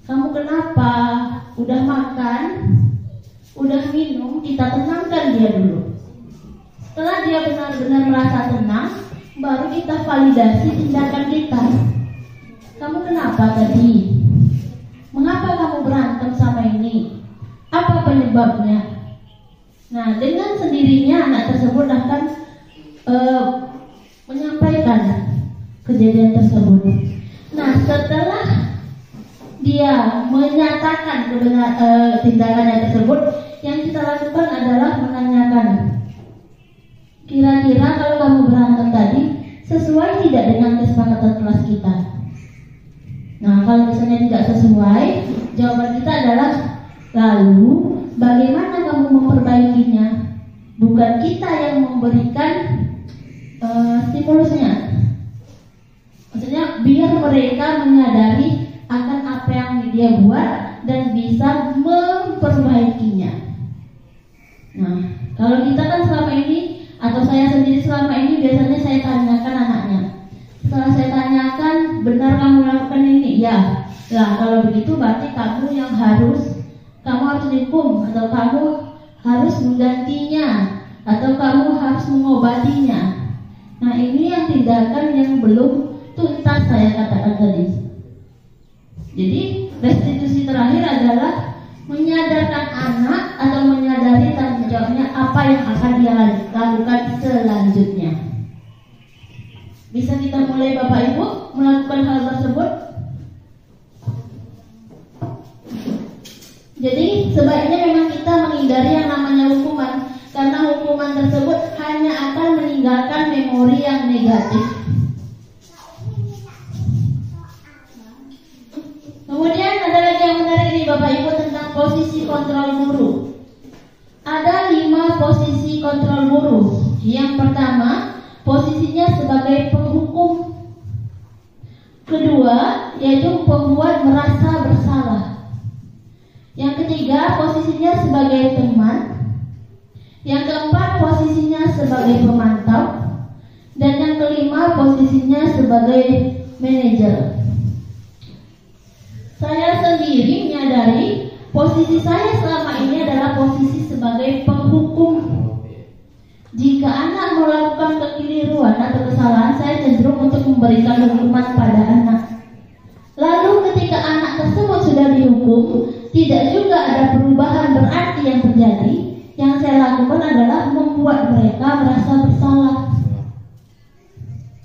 kamu kenapa? Udah makan? Udah minum? Kita tenangkan dia dulu. Setelah dia benar-benar merasa tenang, baru kita validasi tindakan kita. Kamu kenapa tadi? Mengapa kamu berantem sama ini? Apa penyebabnya? Nah, dengan sendirinya anak tersebut akan menyampaikan kejadian tersebut. Nah, setelah dia menyatakan tindakannya tersebut, yang kita lakukan adalah menanyakan, kira-kira kalau kamu berantem tadi sesuai tidak dengan kesepakatan kelas kita? Nah, kalau misalnya tidak sesuai, jawaban kita adalah, lalu bagaimana kamu memperbaikinya? Bukan kita yang memberikan stimulusnya. Maksudnya biar mereka menyadari akan apa yang dia buat dan bisa memperbaikinya. Nah, kalau kita kan selama ini, atau saya sendiri selama ini, biasanya saya tanyakan anaknya. Setelah saya tanyakan, benar kamu lakukan ini? Ya. Lah, kalau begitu berarti kamu harus dihukum, atau kamu harus menggantinya, atau kamu harus mengobatinya. Nah, ini yang tindakan yang belum tuntas saya katakan tadi. Jadi restitusi terakhir adalah menyadarkan anak atau menyadari tanggung jawabnya apa yang akan dia lakukan selanjutnya. Bisa kita mulai Bapak Ibu melakukan hal tersebut? Jadi sebaiknya memang kita menghindari yang namanya hukuman, karena hukuman tersebut hanya akan meninggalkan memori yang negatif. Kemudian ada lagi yang menarik nih Bapak Ibu tentang posisi kontrol guru. Ada 5 posisi kontrol guru. Yang pertama, posisinya sebagai penghukum. Kedua, yaitu pembuat merasa bersalah. Yang ketiga, posisinya sebagai teman. Yang keempat, posisinya sebagai pemantau. Dan yang kelima, posisinya sebagai manajer. Saya sendiri menyadari posisi saya selama ini adalah posisi sebagai penghukum. Jika anak melakukan kekeliruan atau kesalahan, saya cenderung untuk memberikan hukuman pada anak. Lalu ketika anak tersebut sudah dihukum, tidak juga ada perubahan berarti yang terjadi. Yang saya lakukan adalah membuat mereka merasa bersalah.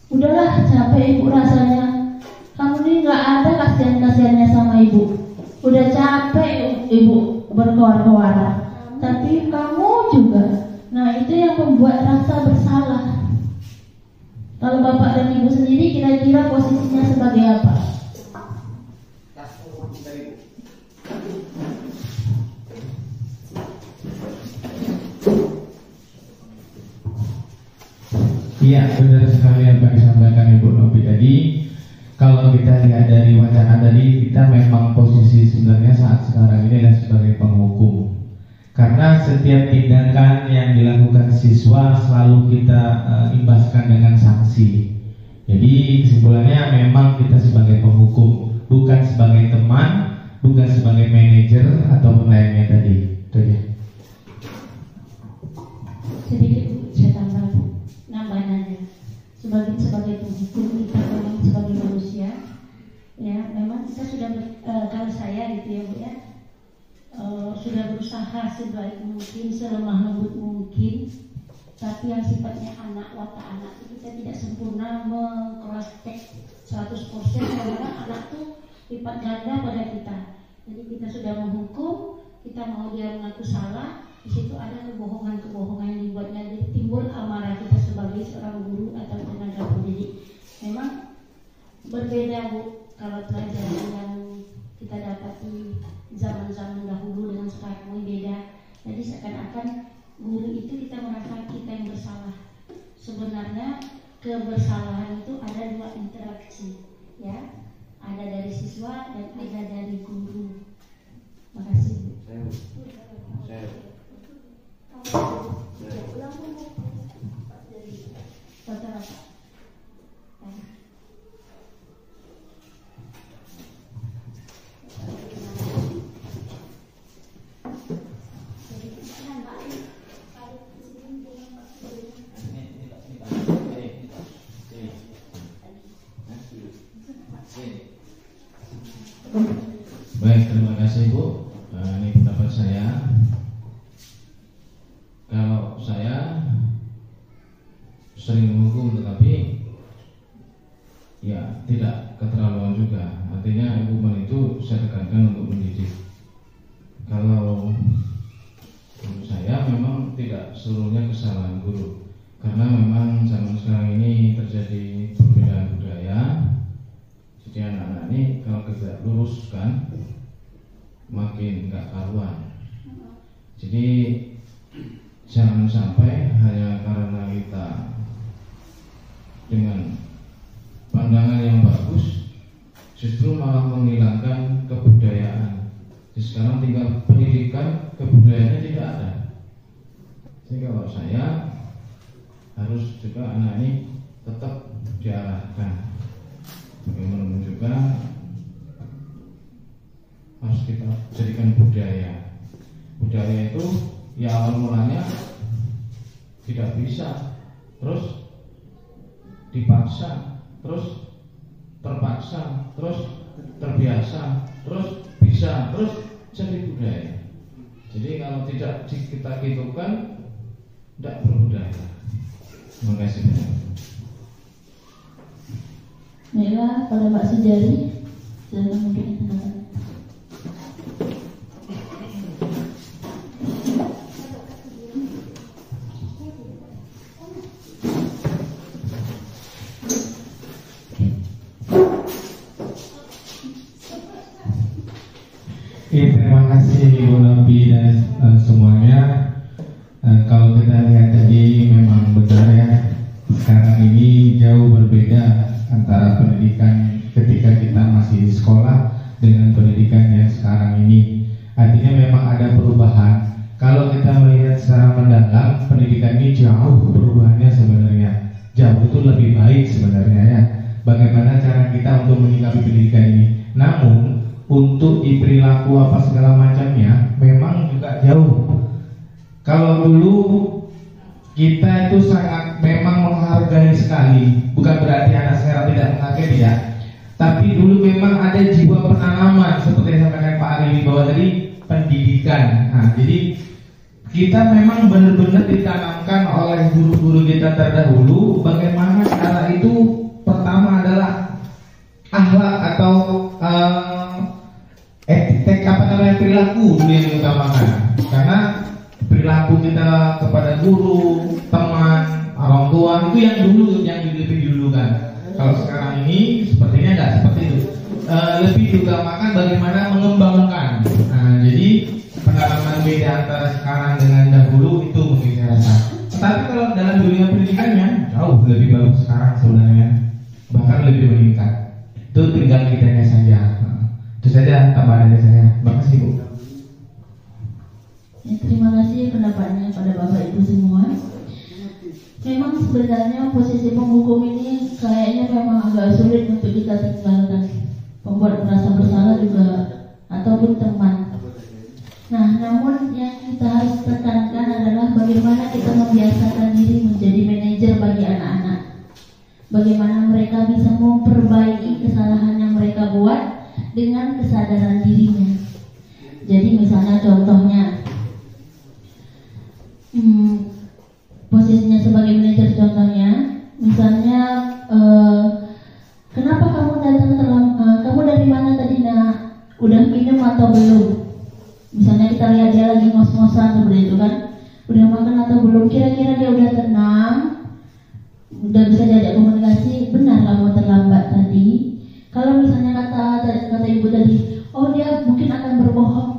Udahlah, capek ibu rasanya. Kamu ini gak ada kasihan-kasihannya sama ibu. Udah capek ibu berkoar-koar, tapi kamu juga. Nah, itu yang membuat rasa bersalah. Kalau bapak dan ibu sendiri kira-kira posisinya sebagai apa? Iya, benar sekali apa yang disampaikan Ibu Novi tadi. Kalau kita lihat dari wacana tadi, kita memang posisi sebenarnya saat sekarang ini adalah sebagai penghukum. Karena setiap tindakan yang dilakukan siswa selalu kita imbaskan dengan sanksi. Jadi kesimpulannya memang kita sebagai penghukum, bukan sebagai teman, bukan sebagai manajer ataupun lainnya tadi. Itu dia. Sedikit saya tambah aja. Sebagai penghukum, kita memang sebagai manusia, ya memang kita sudah kalau saya gitu ya Bu ya, sudah berusaha sebaik mungkin, selemah lembut mungkin, tapi yang sifatnya anak, watak anak itu kita tidak sempurna meng-cross check 100% karena anak tuh lipat ganda pada kita. Jadi kita sudah menghukum, kita mau dia mengaku salah, di situ ada kebohongan-kebohongan yang dibuatnya, jadi timbul amarah kita sebagai seorang guru atau tenaga pendidik. Memang berbeda Bu kalau pelajaran yang kita dapati zaman-zaman dahulu dengan sekarang ini beda. Jadi seakan-akan guru itu kita merasa kita yang bersalah. Sebenarnya kebersalahan itu ada 2 interaksi, ya, ada dari siswa dan ada dari guru. Makasih. Baik, terima kasih Bu. Ini pendapat saya. dulu. Karena memang zaman sekarang ini terjadi perbedaan budaya. Jadi anak-anak ini kalau kita luruskan makin nggak karuan. Jadi jangan sampai hanya karena kita dengan pandangan yang bagus justru malah menghilangkan kebudayaan. Jadi sekarang tinggal pendidikan, kebudayaannya tidak ada. Jadi kalau saya harus juga anak ini tetap diarahkan. Bagaimana juga harus kita jadikan budaya. Budaya itu ya awal mulanya tidak bisa, terus dipaksa, terus terpaksa, terus terbiasa, terus bisa, terus jadi budaya. Jadi kalau tidak kita gitukan, tidak berbudaya. Terima kasih banyak. Baiklah, pada Pak Sujari, silakan mungkin silakan. Terima kasih Ibu Nabi dan semuanya. Kalau kita lihat tadi memang benar ya, sekarang ini jauh berbeda antara pendidikan ketika kita masih di sekolah dengan pendidikan yang sekarang ini. Artinya memang ada perubahan. Kalau kita melihat secara mendalam, pendidikan ini jauh perubahannya sebenarnya. Jauh itu lebih baik sebenarnya ya. Bagaimana cara kita untuk menyikapi pendidikan ini? Namun untuk di perilaku apa segala macamnya memang juga jauh. Kalau dulu kita itu sangat memang menghargai sekali, bukan berarti anak sekarang tidak menghargai ya, tapi dulu memang ada jiwa penanaman seperti yang disampaikan Pak Ari bahwa tadi pendidikan. Nah, jadi kita memang benar-benar ditanamkan oleh guru-guru kita terdahulu bagaimana cara itu. Pertama adalah akhlak atau etik perilaku dulu yang diutamakan, karena perilaku kita kepada guru, teman, orang tua itu yang dulu yang lebih didulukan. Kalau sekarang ini sepertinya nggak seperti itu. Lebih diutamakan bagaimana mengembangkan. Nah, jadi pengalaman beda antara sekarang dengan dahulu itu mungkin saya rasa. Tetapi kalau dalam dunia pendidikannya jauh lebih bagus sekarang sebenarnya, bahkan lebih meningkat. Itu tinggal kitanya saja. Itu saja tambahan dari saya. Terima kasih Bu. Ya, terima kasih pendapatnya pada Bapak Ibu semua. Memang sebenarnya posisi penghukum ini kayaknya memang agak sulit untuk kita tinggalkan. Pembuat merasa bersalah juga ataupun teman. Nah, namun yang kita harus tekankan adalah bagaimana kita membiasakan diri menjadi manajer bagi anak-anak. Bagaimana mereka bisa memperbaiki kesalahan yang mereka buat dengan kesadaran dirinya. Jadi misalnya contohnya, posisinya sebagai manajer contohnya, misalnya kenapa kamu datang terlambat? Kamu dari mana tadi nak? Udah minum atau belum? Misalnya kita lihat dia lagi ngos-ngosan seperti itu kan, udah makan atau belum? Kira-kira dia udah tenang, udah bisa diajak komunikasi. Benar kamu terlambat tadi. Kalau misalnya kata ibu tadi, oh dia mungkin akan berbohong.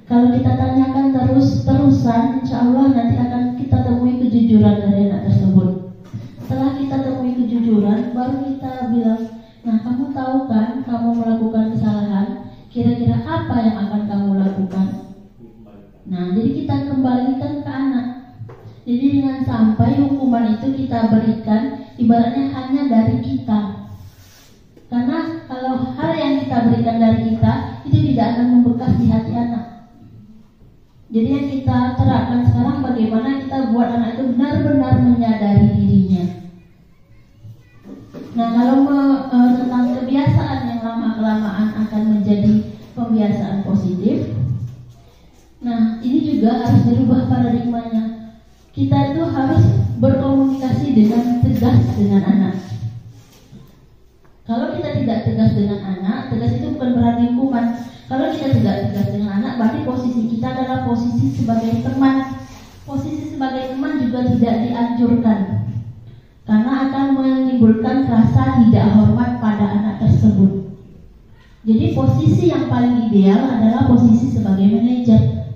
Kalau kita tanyakan terusan, insya Allah nanti akan kita temui kejujuran dari anak tersebut. Setelah kita temui kejujuran, baru kita bilang, nah kamu tahu kan kamu melakukan kesalahan, kira-kira apa yang akan kamu lakukan? Nah, jadi kita kembalikan ke anak. Jadi dengan sampai hukuman itu kita berikan, ibaratnya hanya dari kita. Karena kalau hal yang kita berikan dari kita, itu tidak akan membekas di hati anak. Jadi yang kita terapkan sekarang bagaimana kita buat anak itu benar-benar menyadari dirinya. Nah, kalau tentang kebiasaan yang lama-kelamaan akan menjadi pembiasaan positif. Nah, ini juga harus dirubah paradigmanya. Kita itu harus berkomunikasi dengan tegas dengan anak. Kalau kita tidak tegas dengan anak, tegas itu bukan berarti hukuman. Kalau kita tidak tegas dengan anak, berarti posisi kita adalah posisi sebagai teman. Posisi sebagai teman juga tidak tidak dianjurkan karena akan menimbulkan rasa tidak hormat pada anak tersebut. Jadi posisi yang paling ideal adalah posisi sebagai manajer.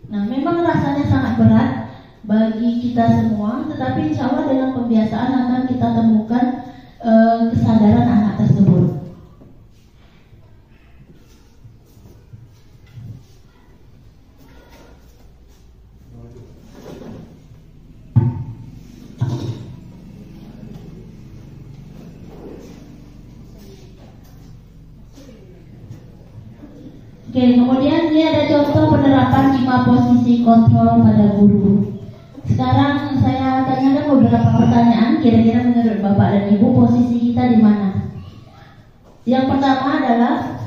Nah, memang rasanya sangat berat bagi kita semua, tetapi insya Allah dengan pembiasaan akan kita temukan kesadaran anak tersebut. Oke, kemudian ini ada contoh penerapan 5 posisi kontrol pada guru. Sekarang saya tanyakan beberapa pertanyaan, kira-kira menurut Bapak dan Ibu posisi kita di mana? Yang pertama adalah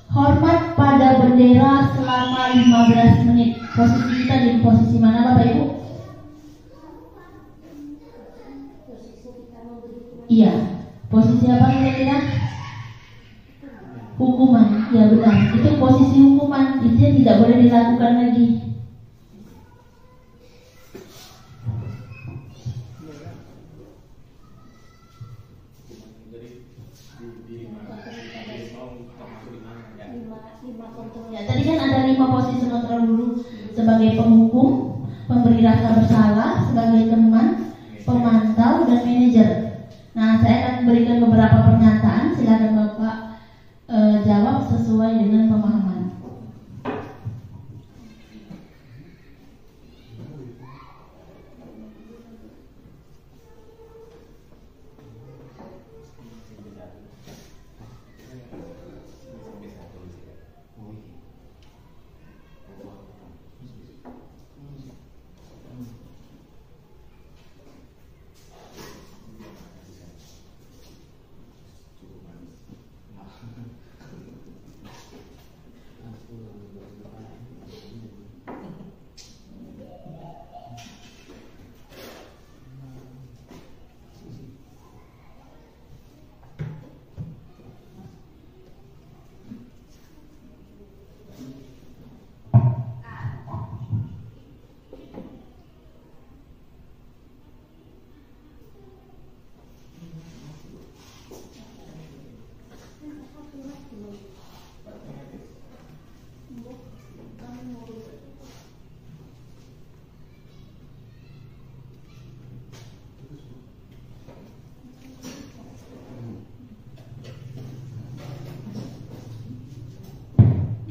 hormat pada bendera selama 15 menit. Posisi kita di posisi mana, Bapak Ibu? Iya, posisi apa kira-kira? Hukuman, ya benar. Itu posisi hukuman, itu yang tidak boleh dilakukan lagi. Ya, tadi kan ada 5 posisi kontrol dulu sebagai penghukum, pemberi rasa bersalah, sebagai teman, pemantau, dan manajer. Nah, saya akan berikan beberapa pernyataan. Silakan Bapak jawab sesuai dengan pemahaman.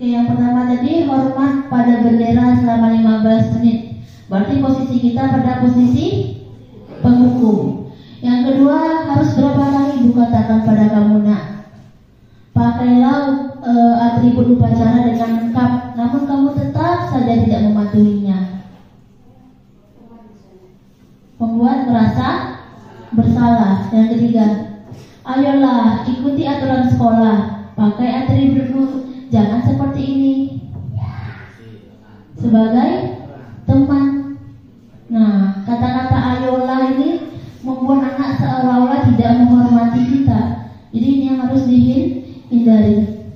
Oke, yang pertama tadi hormat pada bendera selama 15 menit. Berarti posisi kita pada posisi penghukum. Yang kedua, harus berapa kali Ibu katakan pada kamu, nak, pakailah atribut upacara dengan lengkap, namun kamu tetap saja tidak mematuhinya. Membuat merasa bersalah. Yang ketiga, ayolah ikuti aturan sekolah, pakai atributmu, jangan seperti ini sebagai teman. Nah, kata-kata ayolah ini membuat anak seolah-olah tidak menghormati kita. Jadi ini yang harus dihindari.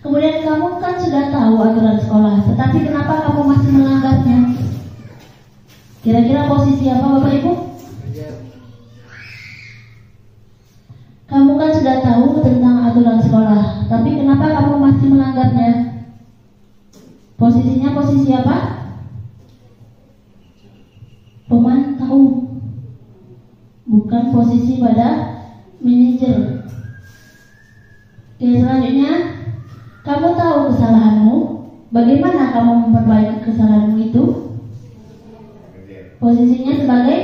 Kemudian kamu kan sudah tahu aturan sekolah, tetapi kenapa kamu masih melanggarnya? Kira-kira posisi apa, Bapak Ibu? Kamu kan sudah tahu tentang aturan sekolah, tapi kenapa kamu masih melanggarnya? Posisinya posisi apa? Pemantau, bukan posisi pada manajer. Oke, selanjutnya, kamu tahu kesalahanmu. Bagaimana kamu memperbaiki kesalahanmu itu? Posisinya sebagai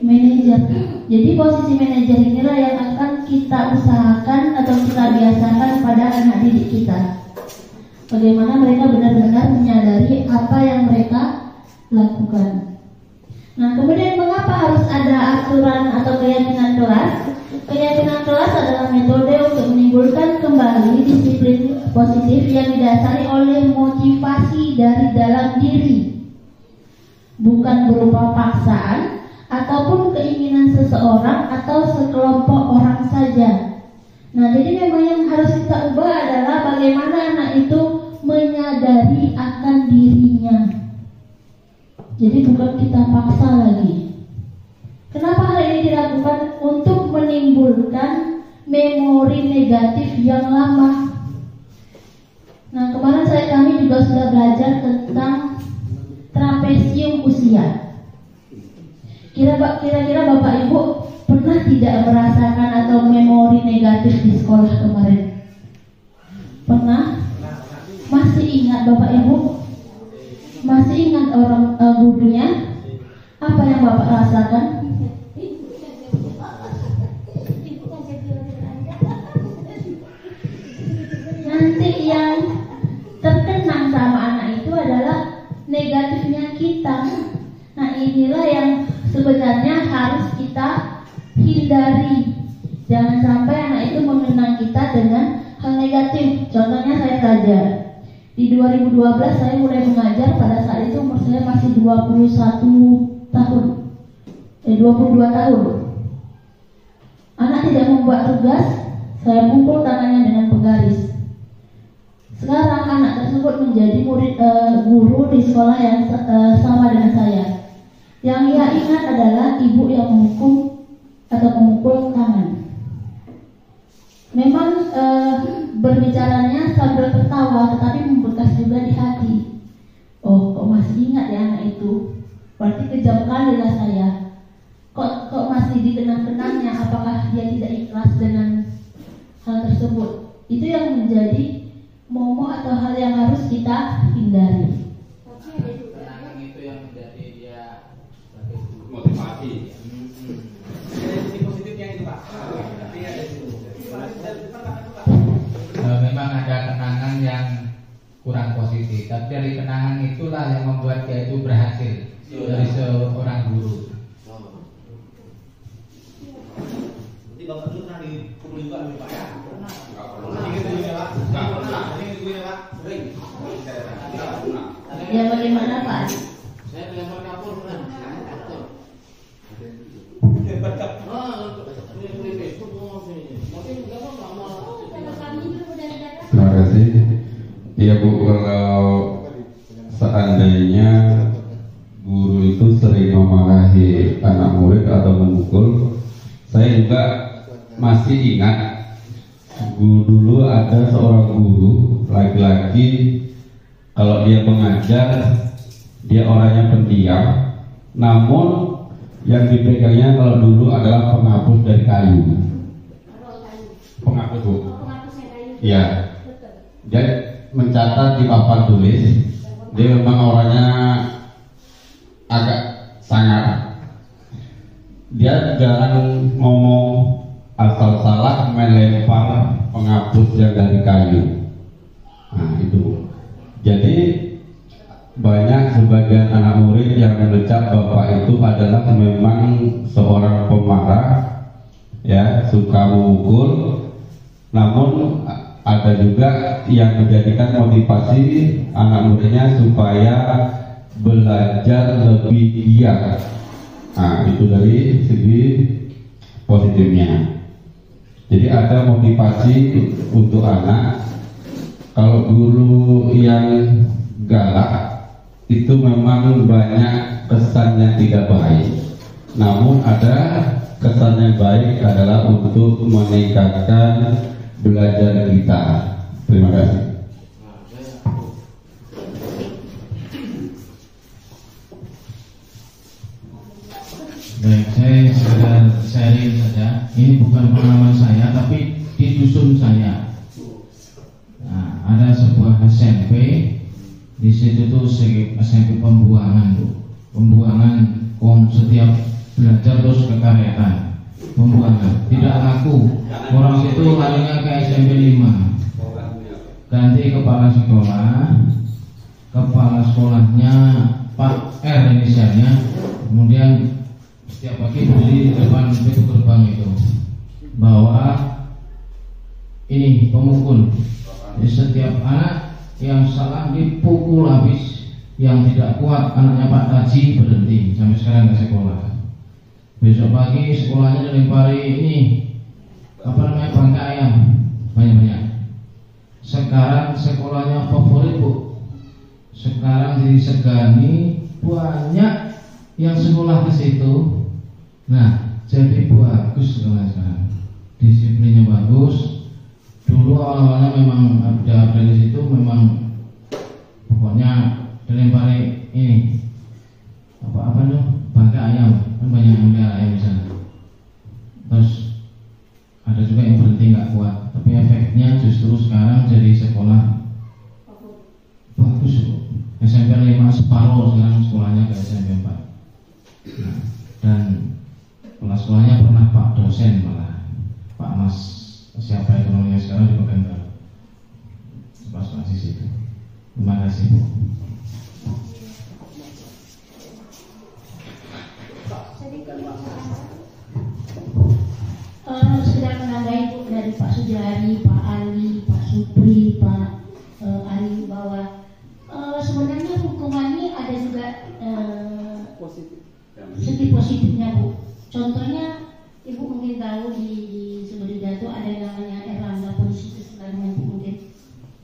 manajer. Jadi posisi manajer inilah yang akan kita usahakan atau kita biasakan pada anak didik kita. Bagaimana mereka benar-benar menyadari apa yang mereka lakukan. Nah, kemudian mengapa harus ada aturan atau keyakinan kelas? Keyakinan kelas adalah metode untuk menimbulkan kembali disiplin positif yang didasari oleh motivasi dari dalam diri, bukan berupa paksaan ataupun keinginan seseorang atau sekelompok orang saja. Nah, jadi memang yang harus kita ubah adalah bagaimana anak itu menyadari akan dirinya. Jadi bukan kita paksa lagi. Kenapa hal ini dilakukan? Untuk menimbulkan memori negatif yang lama. Nah, kemarin kami juga sudah belajar tentang trapesium usia. Kira-kira Bapak Ibu pernah tidak merasakan atau memori negatif di sekolah kemarin? Pernah? Masih ingat Bapak Ibu? Masih ingat orang gurunya? Apa yang Bapak rasakan? Nanti yang terkenang sama anak itu adalah negatifnya kita. Nah, inilah yang sebenarnya harus kita hindari. Jangan sampai anak itu mengenang kita dengan hal negatif. Contohnya saya saja. Di 2012 saya mulai mengajar, pada saat itu umur saya masih 21 tahun. 22 tahun. Anak tidak membuat tugas, saya pukul tangannya dengan penggaris. Sekarang anak tersebut menjadi murid guru di sekolah yang sama dengan saya. Yang ia ingat adalah ibu yang menghukum atau memukul tangan. Memang berbicaranya sambil tertawa, tetapi membekas juga di hati. Oh, kok masih ingat ya anak itu? Berarti kejam kali lah saya. Kok masih dikenang-kenangnya? Apakah dia tidak ikhlas dengan hal tersebut? Itu yang menjadi momok atau hal yang harus kita hindari. Kenangan itu yang menjadi dia sebagai motivasi. Sisi positifnya itu Pak. Artinya ada situ. Memang ada kenangan yang kurang positif, tapi dari kenangan itulah yang membuat dia itu berhasil dari seorang guru. Berarti Bapak dulu pernah dipukul juga nih Pak ya? Pernah. Ya bagaimana Pak? Saya dilempar kapur pernah. Terima kasih. Ya Bu, kalau seandainya guru itu sering memarahi anak murid atau memukul, saya juga masih ingat dulu ada seorang guru laki-laki. Kalau dia mengajar, dia orangnya pendiam, namun yang dipegangnya kalau dulu adalah penghapus dari kayu. Penghapus Bu. Ya. Dia mencatat di papan tulis. Dia memang orangnya agak sangar. Dia jarang ngomong asal salah, melempar penghapus yang dari kayu. Nah itu. Jadi banyak sebagian anak murid yang mencap bapak itu adalah memang seorang pemarah, ya, suka memukul. Namun ada juga yang menjadikan motivasi anak muridnya supaya belajar lebih giat. Nah itu dari segi positifnya. Jadi ada motivasi untuk anak. Kalau guru yang galak itu memang banyak kesan yang tidak baik. Namun ada kesan yang baik adalah untuk meningkatkan belajar kita. Terima kasih. Baik, saya sekedar sharing saja. Ini bukan pengalaman saya, tapi di dusun saya. Nah, ada sebuah SMP. Di situ tuh SMP pembuangan tuh. Pembuangan setiap belajar terus kekaryaan. Pembuangan. Tidak ngaku. Orang itu larinya ke SMP 5. Ganti kepala sekolah. Kepala sekolahnya Pak R inisialnya. Kemudian setiap pagi berdiri di depan pintu gerbang itu bahwa ini pemukul. Jadi setiap anak yang salah dipukul habis, yang tidak kuat anaknya Pak Taji berhenti sampai sekarang ke sekolah. Besok pagi sekolahnya dilempari ini bangkai ayam banyak-banyak. Sekarang sekolahnya favorit Bu. Sekarang disegani banyak yang sekolah ke situ. Nah, jadi bagus sekarang. Disiplinnya bagus. Dulu awalnya memang ada di situ memang pokoknya dilempari ini apa tuh bangkai ayam, kan banyak yang melihara ayam di sana. Terus ada juga yang berhenti nggak kuat, tapi efeknya justru sekarang jadi sekolah bagus. SMP 5 separuh sekarang sekolahnya ke SMP 4. Nah, dan kepala sekolahnya pernah Pak dosen malah Pak Mas siapa itu namanya sekarang di Pekanbaru. Pas masih situ. Terima kasih Bu. Sudah menambahi Bu dari Pak Sujari, Pak Ali, Pak Supri, Pak Ali bahwa sebenarnya hukuman ini ada juga segi positifnya Bu. Contohnya Ibu mungkin tahu di Sumberida itu ada yang namanya Erlangga polisi itu sebenarnya Bu mungkin.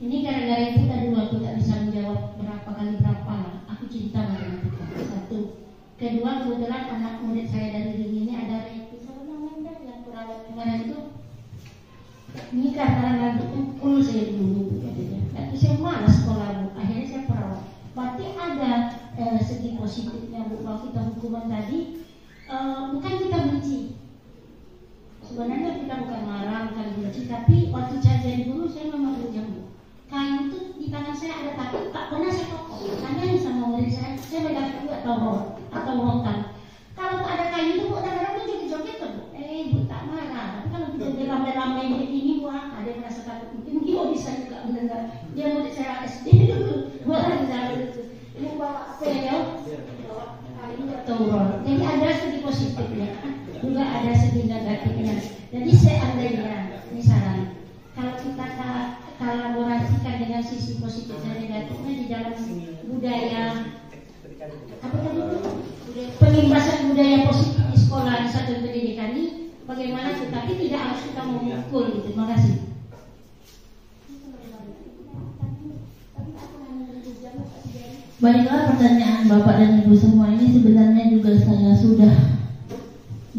Ini gara-gara itu tadi aku tak bisa menjawab berapa kali berapa lah. Aku cinta dengan itu. Satu. Kedua, kebetulan anak murid saya dari Ring ini ada siapa namanya yang perawat kemarin itu. Ini karena pukul saya dulu katanya. Tapi saya malas sekolah Bu. Akhirnya saya perawat. Berarti ada segi positifnya Bu. Kalau kita hukuman tadi bukan kita benci. Sebenarnya kita bukan marah, bukan benci. Tapi waktu saya jadi guru saya memang berjam Bu. Kain itu di tangan saya ada tapi tak pernah saya potong. Tanya sama murid saya megang juga atau rotan. Kalau tak ada kain itu Bu, kadang-kadang tuh joget-joget tuh Bu. Bu tak marah. Tapi kalau kita lambai-lambai ini Bu, ada yang merasa takut. Mungkin dia bisa juga mendengar. Dia murid saya SD dulu. Buat saya itu. Ini bawa apa ya? Bawa kain atau rotan. Jadi ada segi positifnya, juga ada segi negatifnya. Jadi seandainya, misalnya, kalau kita kolaborasikan dengan sisi positif dan negatifnya di dalam budaya apa tadi itu pengimpasan budaya positif di sekolah di satu pendidikan ini bagaimana, tetapi tidak harus kita memukul gitu. Terima kasih. Baiklah, pertanyaan Bapak dan Ibu semua ini sebenarnya juga saya sudah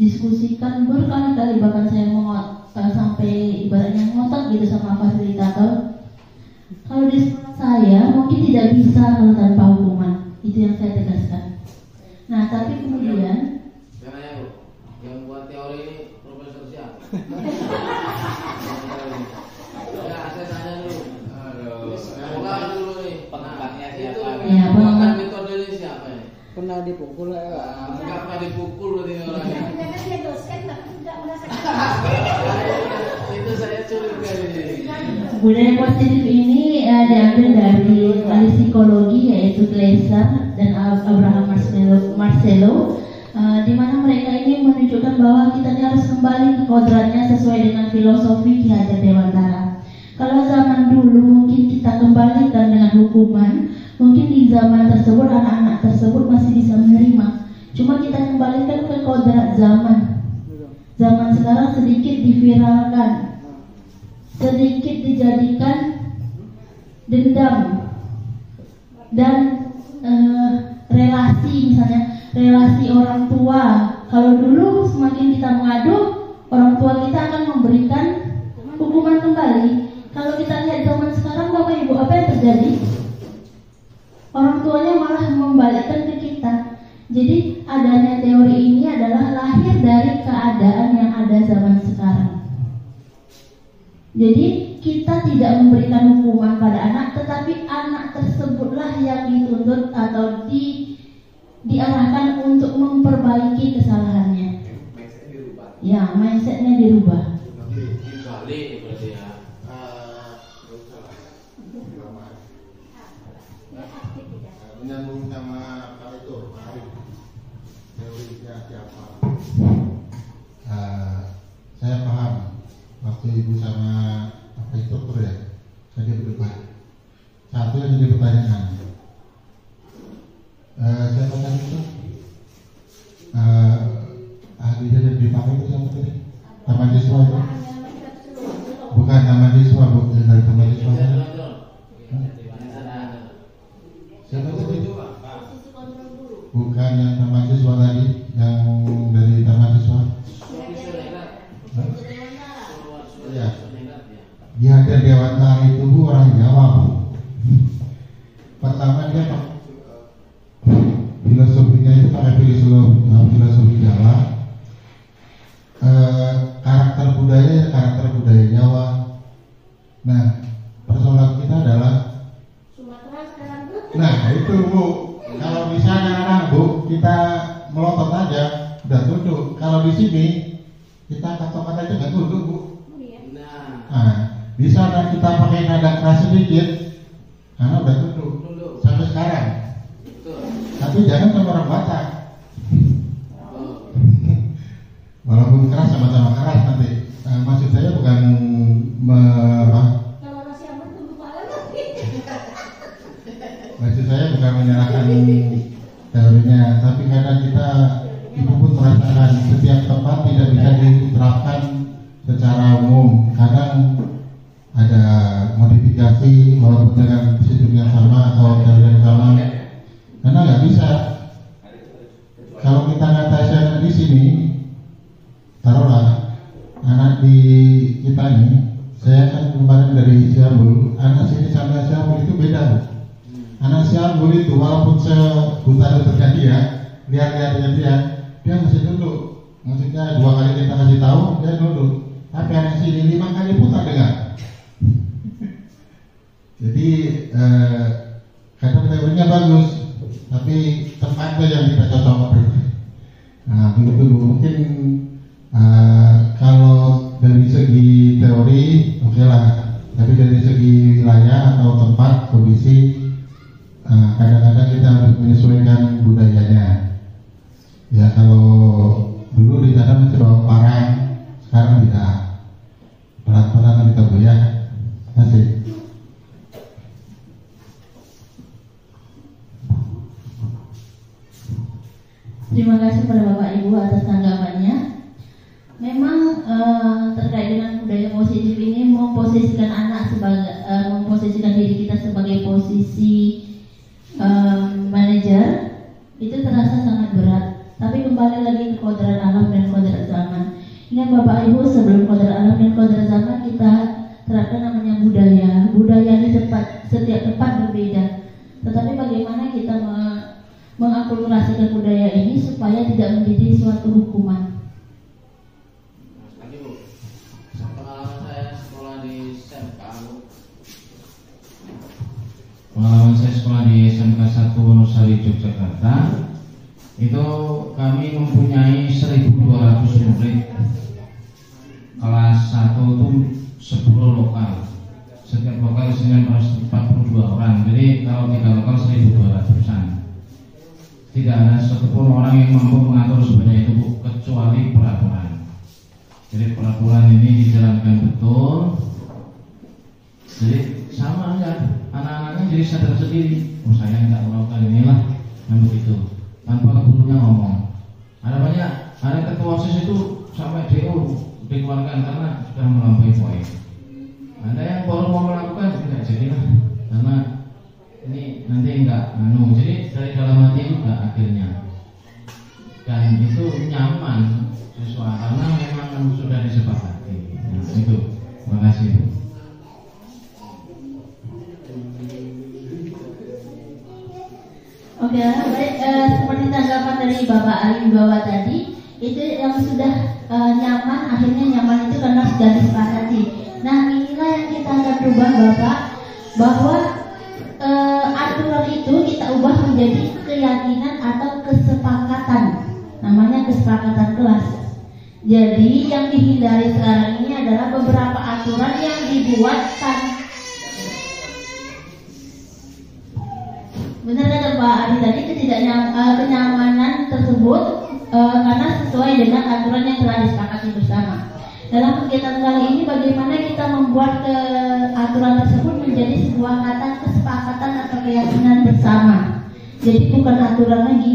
diskusikan berkali-kali, bahkan saya sampai ibaratnya ngotot gitu sama fasilitator. Kalau di sekolah saya mungkin tidak bisa kalau tanpa hukuman, itu yang saya tegaskan. Nah, tapi kemudian yang buat teori ini profesor siapa? Ya, saya tanya dulu. Sekolah dulu nih. Pengamatnya siapa? Ya, pengamat metode ini siapa ini? Pernah dipukul ya? Enggak pernah dipukul berarti orangnya. Jangan dia dosen tapi tidak merasakan. Itu saya curiga ini. budaya positif ini diambil dari ahli psikologi yaitu Gleiser dan Abraham Marcelo, di mana mereka ini menunjukkan bahwa kita harus kembali ke kodratnya sesuai dengan filosofi Ki Hajar Dewantara. Kalau zaman dulu mungkin kita kembalikan dengan hukuman, mungkin di zaman tersebut anak-anak tersebut masih bisa menerima. Cuma kita kembalikan ke kodrat zaman. Zaman sekarang sedikit diviralkan, sedikit dijadikan dendam dan relasi, misalnya relasi orang tua. Kalau dulu semakin kita mengadu, orang tua kita akan memberikan hukuman kembali. Kalau kita lihat zaman sekarang, Bapak Ibu, apa yang terjadi? Orang tuanya malah membalikkan ke kita. Jadi adanya teori ini adalah lahir dari keadaan yang ada zaman sekarang. Jadi kita tidak memberikan hukuman pada anak, tetapi anak tersebutlah yang dituntut atau diarahkan untuk memperbaiki kesalahannya. Ya, mindsetnya dirubah. Dibalik berarti ya. Menyambung sama Pak itu, Pak Arif, teorinya siapa? Saya paham waktu ibu sama apa itu ya, saya berdebat. Satu yang jadi pertanyaan, siapa tadi itu? Ahlinya yang dipakai itu siapa tadi? Taman Siswa itu? Bukan Taman Siswa, bukan dari Taman Siswa. Siapa tadi? bukan yang taman siswa tadi, yang dari taman siswa. Ya. Dia ada Dewan Tari itu Bu, orang Jawa Bu. Pertama dia filosofinya itu pakai filosofi Jawa. Karakter budaya Jawa. Nah, persoalan kita adalah nah itu Bu, kalau di sana Bu kita melotot aja udah tunduk. Kalau di sini kita kata-kata aja nggak tunduk Bu. Nah, di sana kita pakai nada keras sedikit, karena udah tunduk sampai sekarang. Tapi jangan sama orang Batak. Walaupun keras sama-sama keras nanti. Maksud saya bukan maksud saya bukan menyalahkan teorinya, tapi kadang kita ibu pun merasakan setiap tempat tidak bisa diterapkan secara umum. Kadang ada modifikasi walaupun dengan sistem yang sama atau teori yang sama, karena nggak bisa. Kalau kita ngatasin di sini, taruhlah anak di kita nih, saya kan kemarin dari Ciambul, anak sini sama Ciambul itu beda Bu. Anak Ciambul itu walaupun sebuta dengan dia, lihat dia masih duduk. Maksudnya 2 kali kita kasih tahu dia duduk. Tapi anak sini 5 kali pun tak dengar. Jadi kadang teorinya bagus, tapi tempatnya yang kita cocok. Nah begitu mungkin kalau dari segi teori oke lah, tapi dari segi wilayah atau tempat kondisi kadang-kadang kita harus menyesuaikan budayanya. Ya kalau dulu di sana masih bawa parang, sekarang tidak. Pelan-pelan kita Bu ya. Masih. Terima kasih kepada Bapak Ibu atas tanggapannya. Memang terkait dengan budaya positif ini memposisikan anak sebagai memposisikan diri kita sebagai posisi manajer itu terasa sangat berat. Tapi kembali lagi ke kodrat alam dan kodrat zaman. Ingat Bapak Ibu, sebelum kodrat alam dan kodrat zaman kita terapkan namanya budaya. Budaya di setiap tempat berbeda. Tetapi bagaimana kita mengakulturasikan budaya ini supaya tidak menjadi suatu hukuman. Pengalaman saya sekolah di SMK. Pengalaman saya sekolah di SMK 1 Wonosari Yogyakarta, itu kami mempunyai 1.200 murid. Kelas 1 itu 10 lokal. Setiap lokal isinya 42 orang. Jadi kalau 3 lokal 1.200-an. Tidak ada satupun orang yang mampu mengatur sebanyak itu Bu, kecuali peraturan. Jadi peraturan ini dijalankan betul. Jadi sama aja, anak-anaknya jadi sadar sendiri. Oh saya nggak melakukan inilah, yang begitu. Tanpa gurunya ngomong. Ada banyak, ada ketua OSIS itu sampai DO dikeluarkan karena sudah melampaui poin. Ada yang baru mau melakukan tidak jadilah, karena ini nanti enggak jadi dari dalam hati juga akhirnya, dan itu nyaman sesuai karena memang sudah disepakati. Nah, itu terima kasih. Oke, baik. Seperti tanggapan dari Bapak Ali bahwa tadi itu yang sudah nyaman, akhirnya nyaman itu karena sudah disepakati. Nah inilah yang kita akan rubah Bapak, bahwa aturan itu kita ubah menjadi keyakinan atau kesepakatan, namanya kesepakatan kelas. Jadi yang dihindari sekarang ini adalah beberapa aturan yang dibuat benar kata Pak Adi tadi, kenyamanan tersebut karena sesuai dengan aturan yang telah disepakati bersama. Dalam kegiatan kali ini bagaimana kita membuat aturan tersebut menjadi sebuah kata kesepakatan atau keyakinan bersama. Jadi bukan aturan lagi.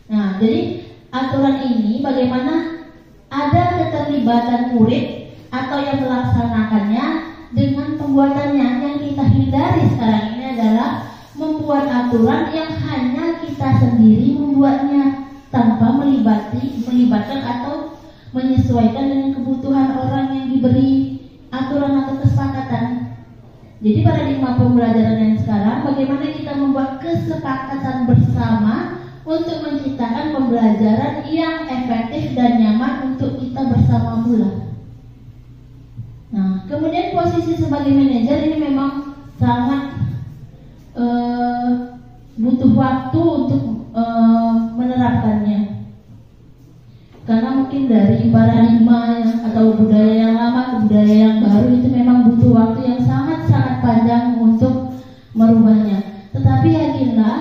Nah, jadi aturan ini bagaimana ada keterlibatan murid atau yang melaksanakannya dengan pembuatannya. Yang kita hindari sekarang ini adalah membuat aturan yang hanya kita kita sendiri membuatnya tanpa melibatkan atau menyesuaikan dengan kebutuhan orang yang diberi aturan atau kesepakatan. Jadi paradigma pembelajaran yang sekarang, bagaimana kita membuat kesepakatan bersama untuk menciptakan pembelajaran yang efektif dan nyaman untuk kita bersama pula. Nah, kemudian posisi sebagai manajer ini memang sangat butuh waktu untuk menerapkannya. Karena mungkin dari paradigma atau budaya yang lama ke budaya yang baru itu memang butuh waktu yang sangat-sangat panjang untuk merubahnya. Tetapi yakinlah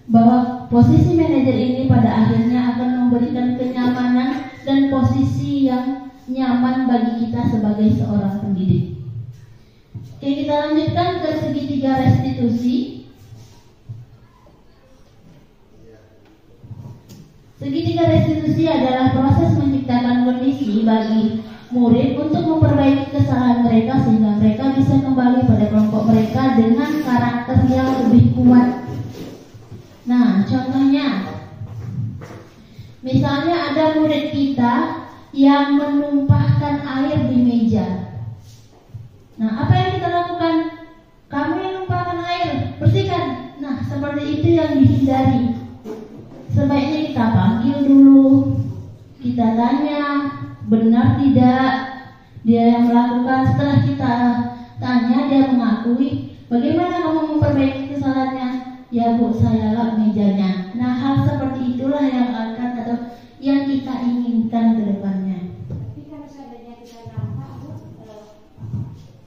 bahwa posisi manajer ini pada akhirnya akan memberikan kenyamanan dan posisi yang nyaman bagi kita sebagai seorang pendidik. Oke, kita lanjutkan ke segitiga restitusi. Segitiga restitusi adalah proses menciptakan kondisi bagi murid untuk memperbaiki kesalahan mereka sehingga mereka bisa kembali pada kelompok mereka dengan karakter yang lebih kuat. Nah, contohnya, misalnya ada murid kita yang menumpahkan air di meja. Nah, apa yang kita lakukan? Kamu yang numpahkan air, bersihkan. Nah, seperti itu yang dihindari. Sebaiknya kita panggil dulu, kita tanya benar tidak dia yang melakukan. Setelah kita tanya, dia mengakui, bagaimana kamu memperbaiki kesalahannya? Ya Bu, saya lap mejanya. Nah, hal seperti itulah yang akan atau yang kita inginkan ke depannya. Tapi kalau seandainya kita nampak, Bu,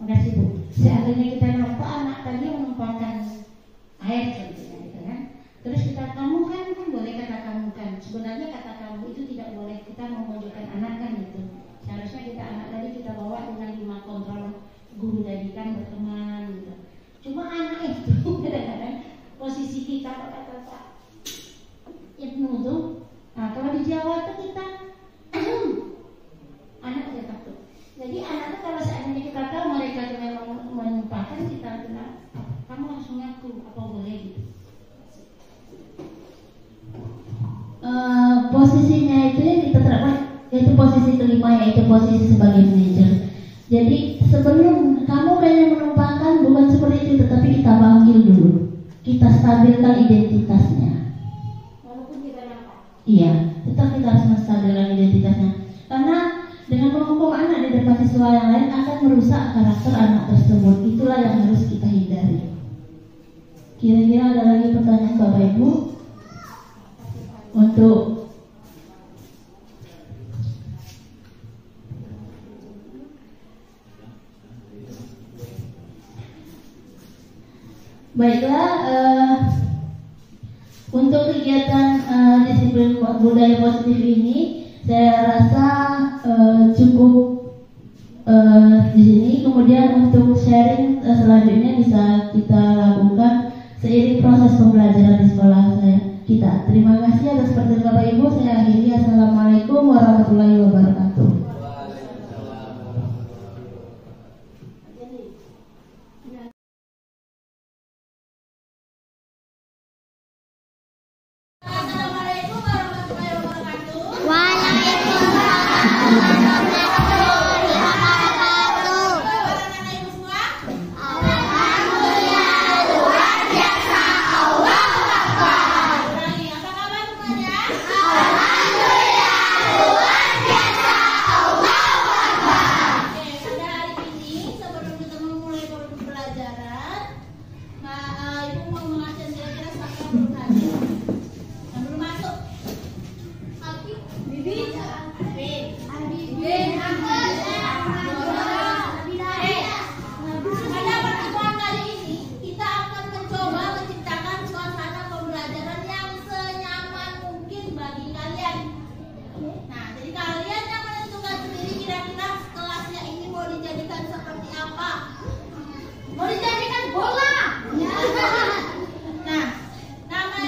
makasih Bu. seandainya kita nampak anak tadi menumpahkan air, contohnya, gitu kan? Terus kita kamu kan boleh kata kamu kan. Sebenarnya kata kamu itu tidak boleh kita memojokkan anak kan gitu. Seharusnya kita anak tadi kita bawa dengan 5 kontrol guru tadi kan berteman gitu. Cuma anak itu kadang-kadang posisi kita kata Pak Ibnu tuh, nah kalau di Jawa tuh kita anak aja takut. Jadi anak tuh kalau seandainya kita tahu mereka tuh memang menumpahkan, kita bilang kamu langsung ngaku apa boleh gitu. Posisinya itu yang kita terapkan, yaitu posisi kelima, yaitu posisi sebagai manajer. Jadi sebelum kamu kayak menumpahkan, bukan seperti itu, tetapi kita panggil dulu, kita stabilkan identitasnya. Walaupun kita nampak. Iya, tetap kita harus menstabilkan identitasnya. Karena dengan menghukum anak di depan siswa yang lain akan merusak karakter anak tersebut. Itulah yang harus kita hindari. Kira-kira ada lagi pertanyaan Bapak Ibu? Untuk baiklah, untuk kegiatan disiplin budaya positif ini saya rasa cukup di sini. Kemudian untuk sharing selanjutnya bisa kita lakukan seiring proses pembelajaran di sekolah kita. Terima kasih atas perhatian Bapak Ibu. Saya akhiri. Assalamualaikum warahmatullahi wabarakatuh. Assalamualaikum warahmatullahi wabarakatuh. Mau dijadikan bola. Nah, namanya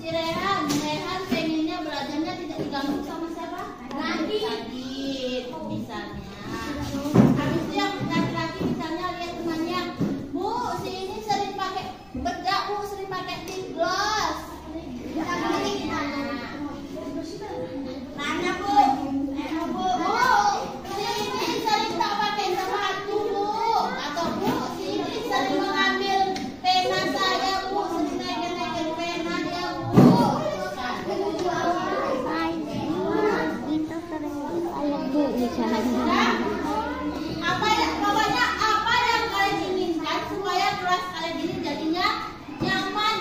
Si Rehan pengennya belajarnya tidak diganggu sama siapa? Radit misalnya. Habis itu yang laki-laki misalnya lihat temannya, Bu, si ini sering pakai bedak, Bu, sering pakai lip gloss. Nanya, Bu, si ini sering tak pakai sepatu, Bu, atau Bu, si ini sering mengambil pena saya, Bu, sering naikin pena dia, Bu. Itu sering ayat Bu misalnya. Pokoknya apa yang kalian inginkan supaya kelas kalian ini jadinya nyaman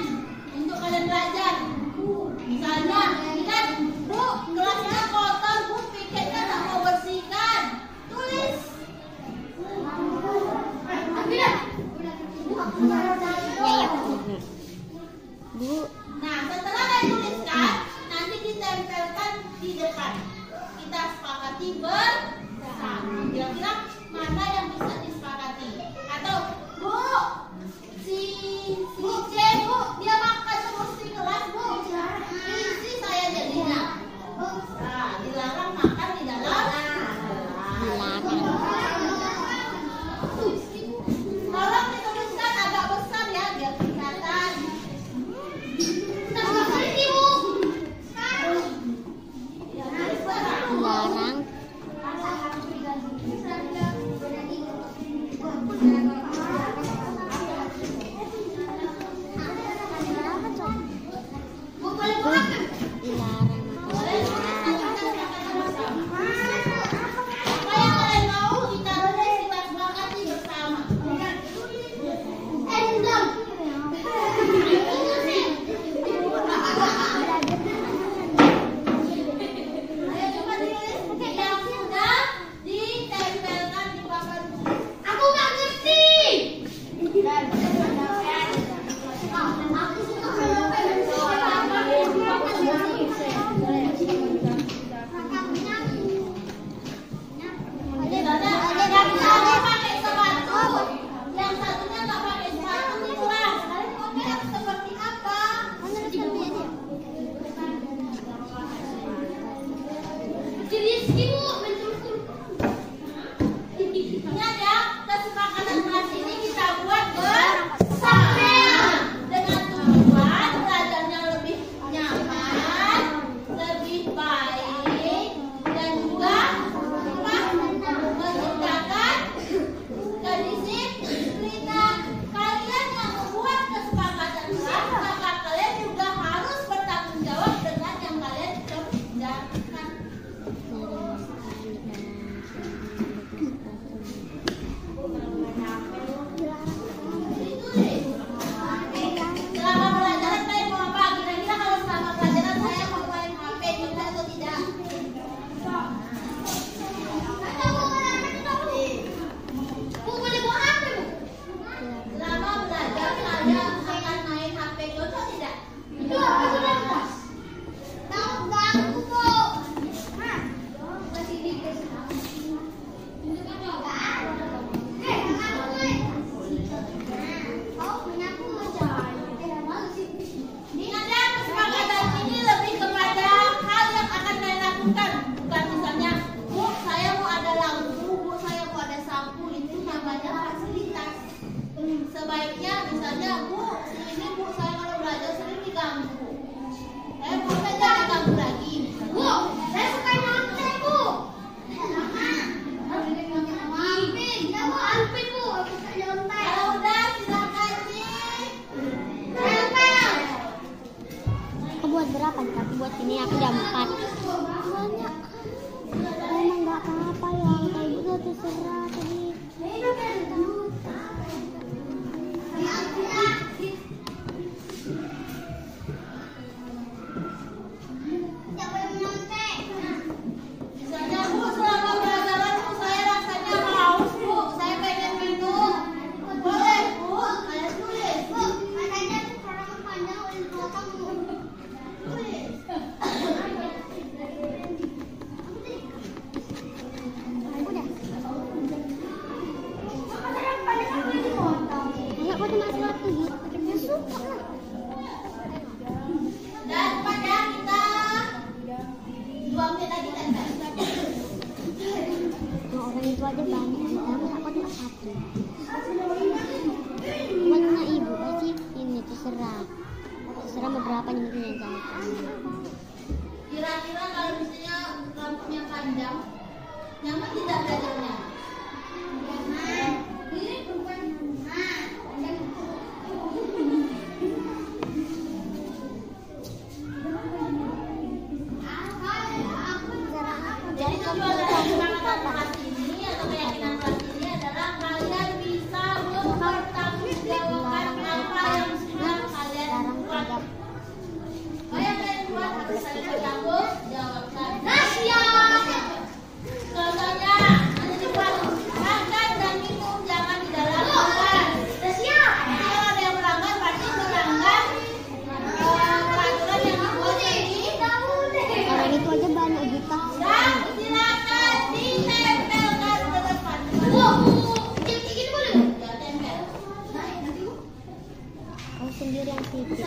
untuk kalian belajar. Misalnya, ini kan, Bu, kelasnya kotor, Bu, piketnya tak mau bersihkan. Tulis. Bu. Nah, setelah kalian tuliskan, nanti ditempelkan di depan. Kita sepakati bersama. Kira-kira mana yang bisa disepakati? Atau, Bu, si C, Bu, dia makan terus di kelas, Bu. Isi saya jadinya. Nah, dilarang makan di dalam. Tolong dituliskan agak besar ya, biar kelihatan. Larang. Apa yang kalian mau kita tulis, kita sepakati bersama. Ayo coba ditulis yang sudah ditempelkan di papan tulis. Aku nggak ngerti. Yang pakai sepatu, yang satunya nggak pakai sepatu di kelas. Kalian mau lihat seperti apa? Rizky, Bu, ingat ya, kesepakatan kelas ini kita buat bersama dengan tujuan belajarnya lebih nyaman, lebih baik, dan juga menciptakan kedisiplinan. Kalian yang membuat kesepakatan kelas, maka kalian juga harus bertanggung jawab dengan yang kalian kerjakan. Selama pelajaran saya mau apa? Kira-kira kalau selama pelajaran saya mau main HP juga atau tidak? Bu, boleh bawa HP, Bu? Selama belajar saya akan main HP cocok tidak? Tahu ganggu, Bu. Masih di Ingat ya, kesepakatan ini lebih kepada hal yang akan kalian lakukan. Bukan misalnya, Bu, saya mau ada lampu, Bu, saya mau ada sapu. Itu namanya fasilitas. Sebaiknya misalnya, Bu, ini Bu, saya kalau belajar sering diganggu. Saya mau saja diganggu lagi. Bu, saya suka nyantai, Bu. Alvin, Bu, aku suka nyantai. Kalau udah, silakan sih. Aku buat berapa? Aku buat ini aku jam 4. Banyak. Emang nggak apa-apa ya, kayak gitu terserah tadi. Misalnya, Bu, selama pelajaran, Bu, saya rasanya haus, Bu. Saya pengen minum. Boleh, Bu, kalian tulis. Bu, katanya tuh orang panjang udah potong, Bu. Tulis. Ayo aku tuh masuk lagi. Aku suka lah. aja banyak gitu, masa aku cuma satu. Punya ibu pasti ini terserah mau berapa nyembuhin sama kamu. Kira-kira kalau misalnya rambutnya panjang, nyaman tidak belajarnya? Ini bukan jadi tujuan kelas ini atau keyakinan kelas ini adalah kalian bisa mempertanggungjawabkan apa yang sudah kalian buat. Apa yang kalian buat harus kalian jawabkan. Contohnya nanti dibuat makan dan minum jangan di dalam kamar. Kalau ada yang melanggar berarti melanggar peraturan yang dibuat ini. Orang itu aja banyak gitu. Silakan ditempelkan ke depan. Ini boleh? Ya tempel. Kamu sendiri yang titik.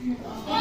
Oke,